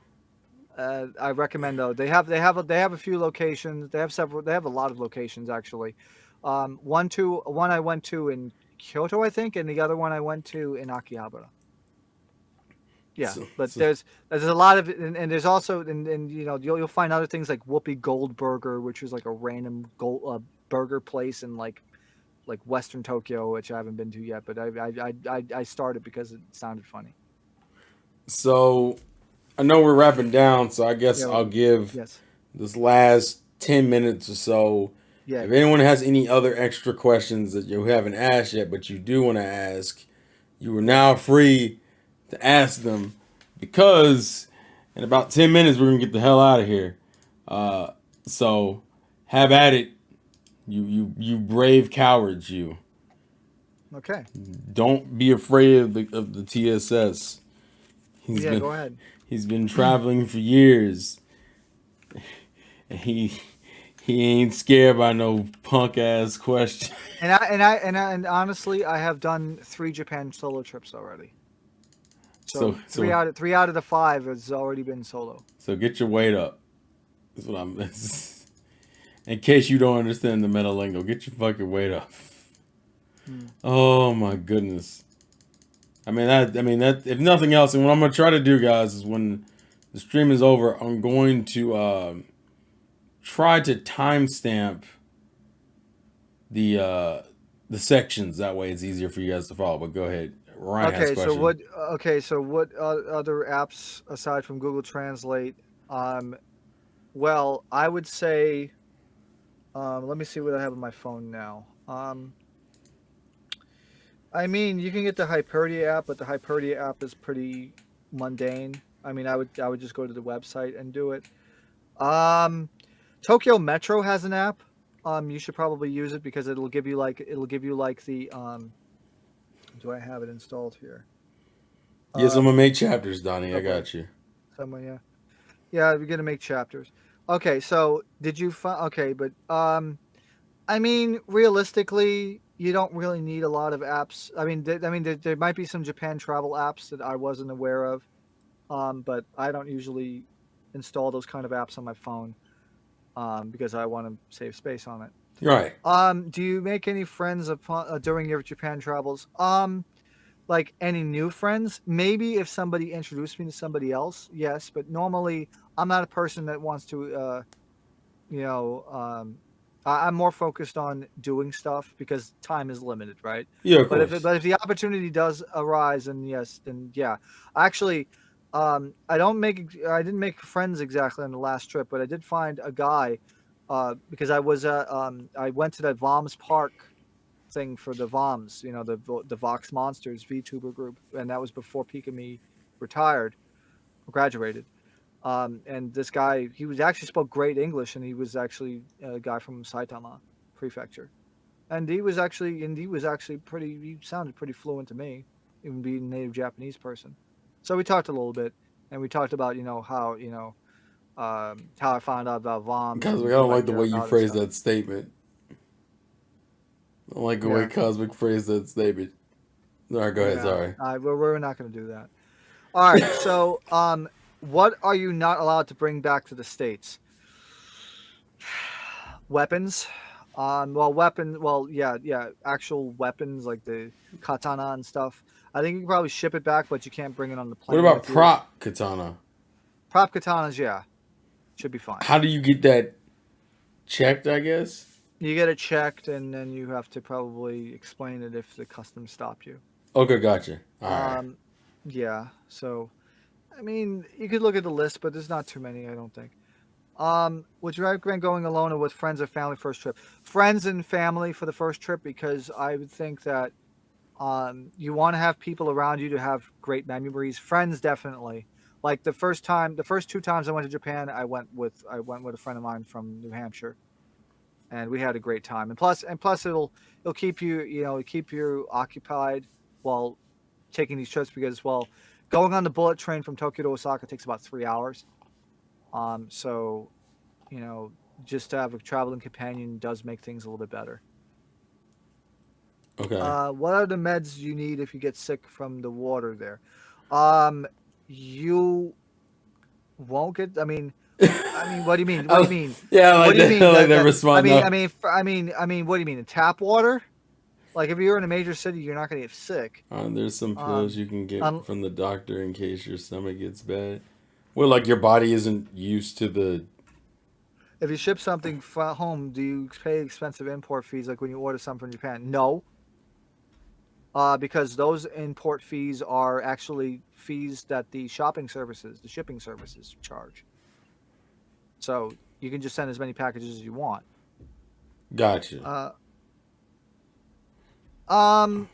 I recommend though. They have a few locations. They have several. They have a lot of locations actually. One I went to in Kyoto, I think, and the other one I went to in Akihabara. Yeah, So, but so there's a lot of, and there's also, and you'll find other things like Whoopi Goldburger, which is like a random burger place in like Western Tokyo, which I haven't been to yet, but I started because it sounded funny. so I know we're wrapping down, so I guess Yeah. I'll give Yes. this last 10 minutes or so. Yeah. If anyone has any other extra questions that you haven't asked yet, but you do want to ask, you are now free to ask them because in about 10 minutes, we're going to get the hell out of here. So have at it. You brave cowards, you. Okay. Don't be afraid of the TSS. He's Yeah. been Go ahead. he's been traveling for years. He he ain't scared by no punk ass question. And honestly, I have done 3 Japan solo trips already. So So three so out of three out of the 5 has already been solo. so get your weight up. That's what I'm. In case you don't understand the meta lingo, get your fucking weight up. Hmm. Oh my goodness. I mean that if nothing else, and what I'm gonna try to do, guys, is when the stream is over, I'm going to try to timestamp the uh the sections. That way, it's easier for you guys to follow. But go ahead, Ryan has a Okay, so question. what? Okay, so what other apps aside from Google Translate? Um, well, I would say, let me see what I have on my phone now. I mean, you can get the Hyperdia app, but the Hyperdia app is pretty mundane. I mean, I would just go to the website and do it. Um, Tokyo Metro has an app. You should probably use it because it'll give you like the Do I have it installed here? Yes, I'm Um, gonna make chapters, Donnie. I okay, got you. someone, yeah. Yeah, we're gonna make chapters. Okay, so did you find? Okay, but I mean, realistically, you don't really need a lot of apps. I mean, there might be some Japan travel apps that I wasn't aware of, but I don't usually install those kind of apps on my phone, because I want to save space on it. You're right. Do you make any friends during your Japan travels? Like any new friends? Maybe if somebody introduced me to somebody else, yes. But normally, I'm not a person that wants to. You know, I'm more focused on doing stuff because time is limited, right? Yeah, of But if course. but if the opportunity does arise, then yes, then yeah. Actually, I didn't make friends exactly on the last trip, but I did find a guy, because I went to that Voms Park thing for the Voms, the Vox Monsters VTuber group, and that was before Pikami retired or graduated. And this guy, he was actually spoke great English, and he was actually a guy from Saitama Prefecture, and he was actually pretty. He sounded pretty fluent to me, even being a native Japanese person. So we talked a little bit, and we talked about how I found out about Voms Cosmic, I and what don't I like the care way you about and phrase stuff. that statement. I don't like the way Yeah, Cosmic phrased that statement. All right, go ahead. yeah. Sorry. We're not going to do that. All right. So, what are you not allowed to bring back to the States? Weapons. Well, yeah, actual weapons like the katana and stuff. I think you can probably ship it back, but you can't bring it on the What plane about with you. prop katana? Prop katanas, yeah, should be fine. How do you get that checked, I guess? You get it checked, and then you have to probably explain it if the customs stop you. Okay, gotcha. All right. Um, yeah. So, I mean, you could look at the list, but there's not too many, I don't think. Would you recommend going alone or with friends or family first trip? Friends and family for the first trip, because I would think that you want to have people around you to have great memories. Friends definitely. Like the first time, the first 2 times I went to Japan, I went with a friend of mine from New Hampshire, and we had a great time. And plus it'll keep you, keep you occupied while taking these trips, because, well, going on the bullet train from Tokyo to Osaka takes about 3 hours. So, you know, just to have a traveling companion does make things a little bit better. Okay. What are the meds you need if you get sick from the water there? Um, you won't get. I mean, what do you mean? What do you mean? Yeah, I What like do you that. I mean? like that I response. mean, No. what do you mean? Tap water? Like if you're in a major city, you're not gonna get sick. There's some pills Um, you can get un, from the doctor in case your stomach gets bad. Well, like your body isn't used to the. if you ship something from home, do you pay expensive import fees like when you order something from Japan? No, because those import fees are actually fees that the shipping services charge. So you can just send as many packages as you want. Gotcha. Uh, um,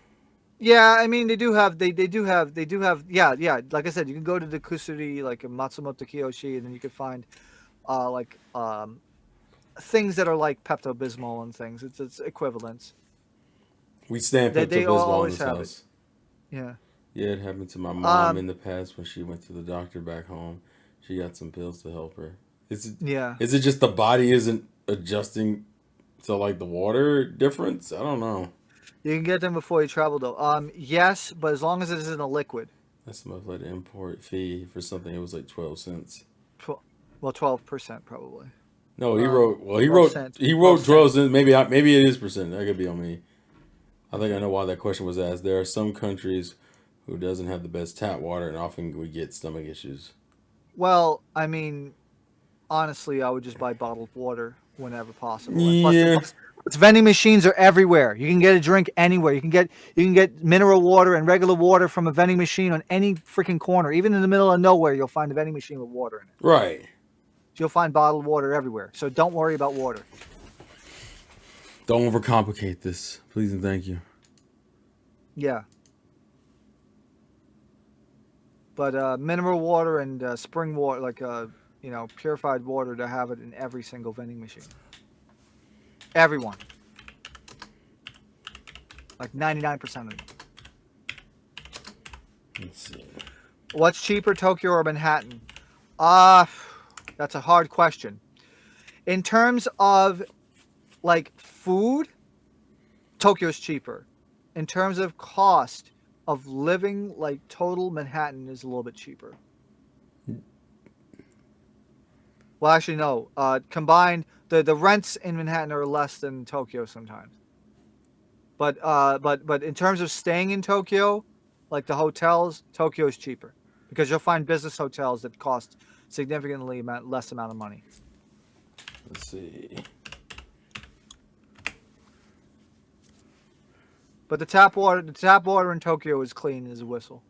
yeah, I mean they do have yeah. Like I said, you can go to the Kusuri like Matsumoto Kiyoshi, and then you can find like things that are like Pepto Bismol and things. It's equivalents. We stand They Pepto they Bismol in always this have it. house. Yeah. Yeah, it happened to my mom in Um. the past when she went to the doctor back home. She got some pills to help her. Is it Yeah. is it just the body isn't adjusting to like the water difference? I don't know. You can get them before you travel though. Yes, but as long as it isn't a liquid. That's much like the import fee for something. It was like 12 cents. Tw- well, 12% probably. No, he wrote. Well, 12 cents. he 12 wrote 12 cents. cents. Maybe it is percent. That could be on me. I think I know why that question was asked. There are some countries who doesn't have the best tap water, and often we get stomach issues. Well, I mean, honestly, I would just buy bottled water whenever possible. And plus, Yeah. vending machines are everywhere. You can get a drink anywhere. You can get mineral water and regular water from a vending machine on any freaking corner. Even in the middle of nowhere, you'll find a vending machine with water in it. Right. You'll find bottled water everywhere. So don't worry about water. Don't overcomplicate this, please and thank you. Yeah. But mineral water and spring water, like purified water, to have it in every single vending machine. Everyone, like 99% of them. Let's see. What's cheaper, Tokyo or Manhattan? Uh, that's a hard question. In terms of like food, Tokyo's cheaper. In terms of cost of living, like total Manhattan is a little bit cheaper. Well, actually, no. Combined, the rents in Manhattan are less than Tokyo sometimes. But in terms of staying in Tokyo, like the hotels, Tokyo is cheaper because you'll find business hotels that cost significantly less amount of money. Let's see. But the tap water in Tokyo is clean as a whistle,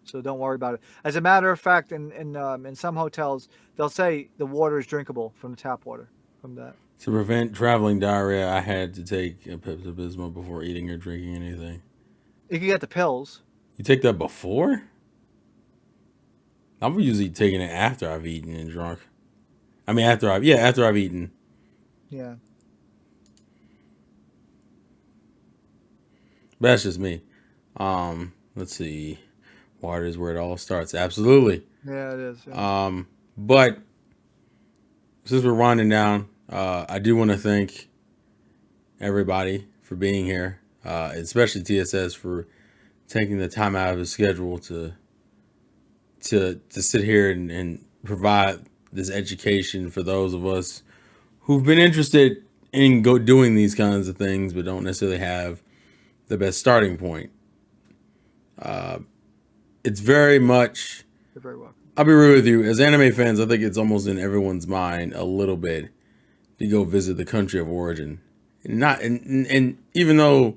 so don't worry about it. As a matter of fact, in some hotels, they'll say the water is drinkable from the tap water from that. To prevent traveling diarrhea, I had to take a Pepto Bismol before eating or drinking anything. You can get the pills. You take that before? I'm usually taking it after I've eaten and drunk. I mean, after I've eaten. Yeah. But that's just me. Let's see. Water is where it all starts. Absolutely. Yeah, it is. Yeah. But since we're winding down, I do want to thank everybody for being here, especially TSS for taking the time out of his schedule to sit here and provide this education for those of us who've been interested in doing these kinds of things, but don't necessarily have the best starting point. It's very much. You're very welcome. I'll be real with you. As anime fans, I think it's almost in everyone's mind a little bit to go visit the country of origin. And even though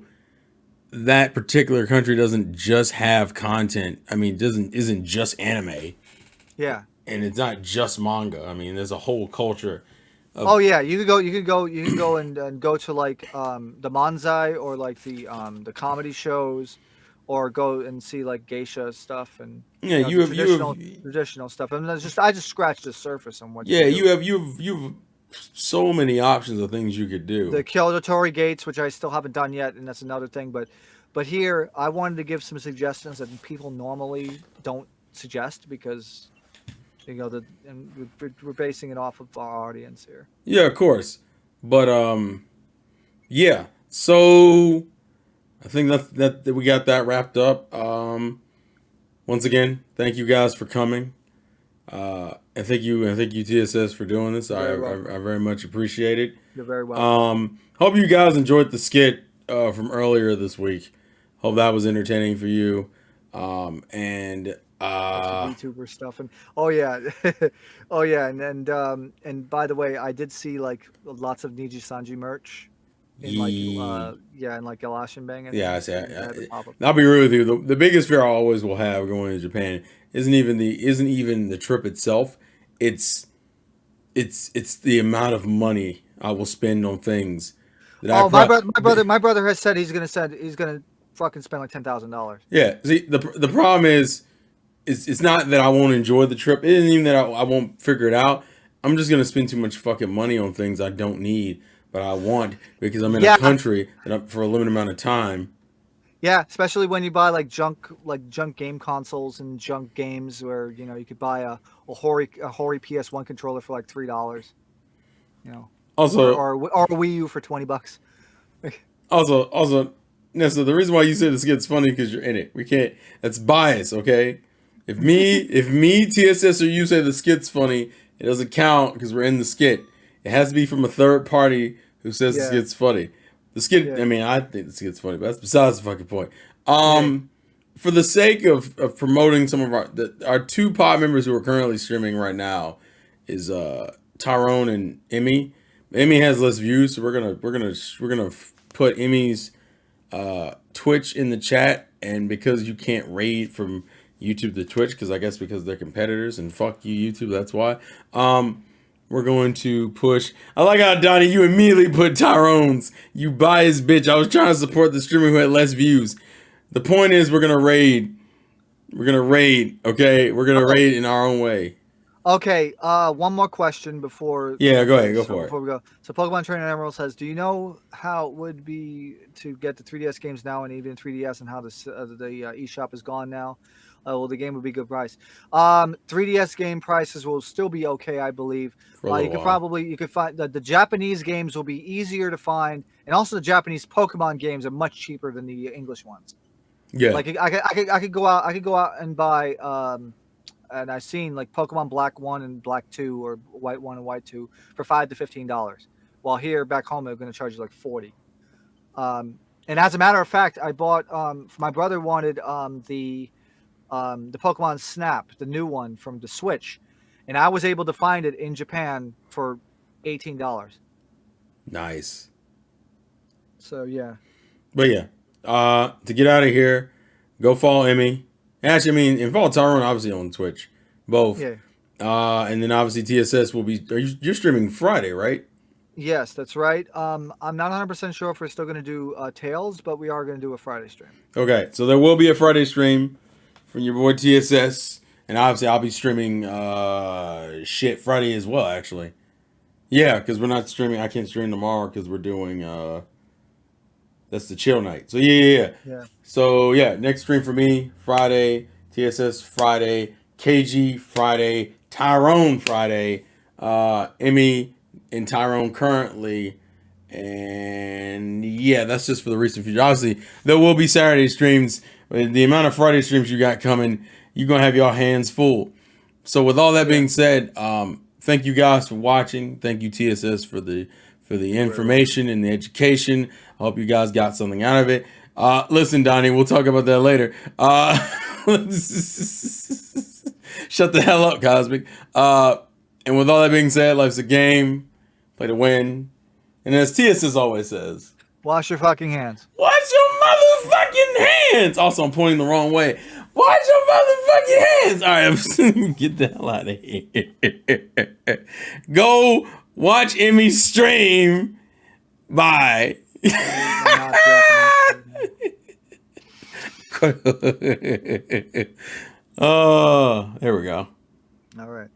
that particular country doesn't just have content, I mean, isn't just anime, Yeah. and it's not just manga. I mean, there's a whole culture. Oh yeah, you could go and go to like the manzai or like the comedy shows, or go and see like geisha stuff and Yeah, the you have traditional stuff. And I just scratched the surface on what yeah, you do. you've so many options of things you could The do. Kyoto Torii Gates, which I still haven't done yet, and that's another thing. But here I wanted to give some suggestions that people normally don't suggest because and we're basing it off of our audience here. Yeah, of course. But yeah. So I think that we got that wrapped up. Once again, thank you guys for coming. And thank you TSS for doing this. I very much appreciate it. You're very welcome. Hope you guys enjoyed the skit from earlier this week. Hope that was entertaining for you. And VTuber stuff and oh yeah, oh yeah, and by the way, I did see like lots of Niji Sanji merch in like in like Galashan Bang. Yeah, I say. I'll be real with you. The biggest fear I always will have going to Japan isn't even the trip itself. It's the amount of money I will spend on things that my brother has said he's gonna fucking spend like $10,000. Yeah. See, the problem is it's not that I won't enjoy the trip. It isn't even that I won't figure it out. I'm just gonna spend too much fucking money on things I don't need, but I want because I'm in a country that for a limited amount of time. Yeah, especially when you buy like junk game consoles and junk games where you could buy a Hori PS1 controller for like $3. Also, or a Wii U for $20. also, Nessa, the reason why you say this gets funny because you're in it. We can't. That's bias, okay? If me, TSS, or you say the skit's funny, it doesn't count because we're in the skit. It has to be from a third party who says the skit's funny. The skit. Yeah. I mean, I think the skit's funny, but that's besides the fucking point. For the sake of promoting some of our two pod members who are currently streaming right now is Tyrone and Emmy. Emmy has less views, so we're gonna put Emmy's Twitch in the chat, and because you can't raid from YouTube to Twitch, because they're competitors, and fuck you YouTube, that's why. We're going to push. I like how Donnie, you immediately put Tyrone's. You biased bitch. I was trying to support the streamer who had less views. The point is, we're gonna raid. We're gonna raid. Okay, we're gonna raid in our own way. Okay, one more question before. Yeah, go ahead, go for it. Before we go, so Pokemon Trainer Emerald says, "Do you know how it would be to get the 3DS games now, and even 3DS, and how the eShop is gone now? Well, the game would be good price. 3DS game prices will still be okay, I believe. You could find the Japanese games will be easier to find, and also the Japanese Pokemon games are much cheaper than the English ones. Yeah, like I could go out and buy and I've seen like Pokemon Black 1 and Black 2 or White 1 and White 2 for $5 to $15. While here back home they're going to charge you like $40. And as a matter of fact, I bought my brother wanted the Pokemon Snap, the new one from the Switch, and I was able to find it in Japan for $18. Nice. So yeah. But yeah, to get out of here, go follow Emmy. Actually, and follow Tyrone obviously on Twitch, both. Yeah. And then obviously TSS will be. You're streaming Friday, right? Yes, that's right. I'm not 100% sure if we're still going to do Tales, but we are going to do a Friday stream. Okay, so there will be a Friday stream from your boy TSS, and obviously I'll be streaming Friday as well. Actually, yeah, because we're not streaming. I can't stream tomorrow because we're doing that's the chill night. So yeah. So yeah, next stream for me Friday, TSS Friday, KG Friday, Tyrone Friday, Emmy and Tyrone currently, and yeah, that's just for the recent future. Obviously, there will be Saturday streams. The amount of Friday streams you got coming, you're gonna have your hands full. So with all that being said, thank you guys for watching. Thank you TSS for the information and the education. I hope you guys got something out of it. Listen, Donnie, we'll talk about that later. Shut the hell up, Cosmic. And with all that being said, life's a game. Play to win. And as TSS always says, Wash your fucking hands. wash your motherfucking hands. Also, I'm pointing the wrong way. Wash your motherfucking hands. All right, get the hell out of here. Go watch Emmy's stream. Bye. Not Japanese. Oh, there we go. All right.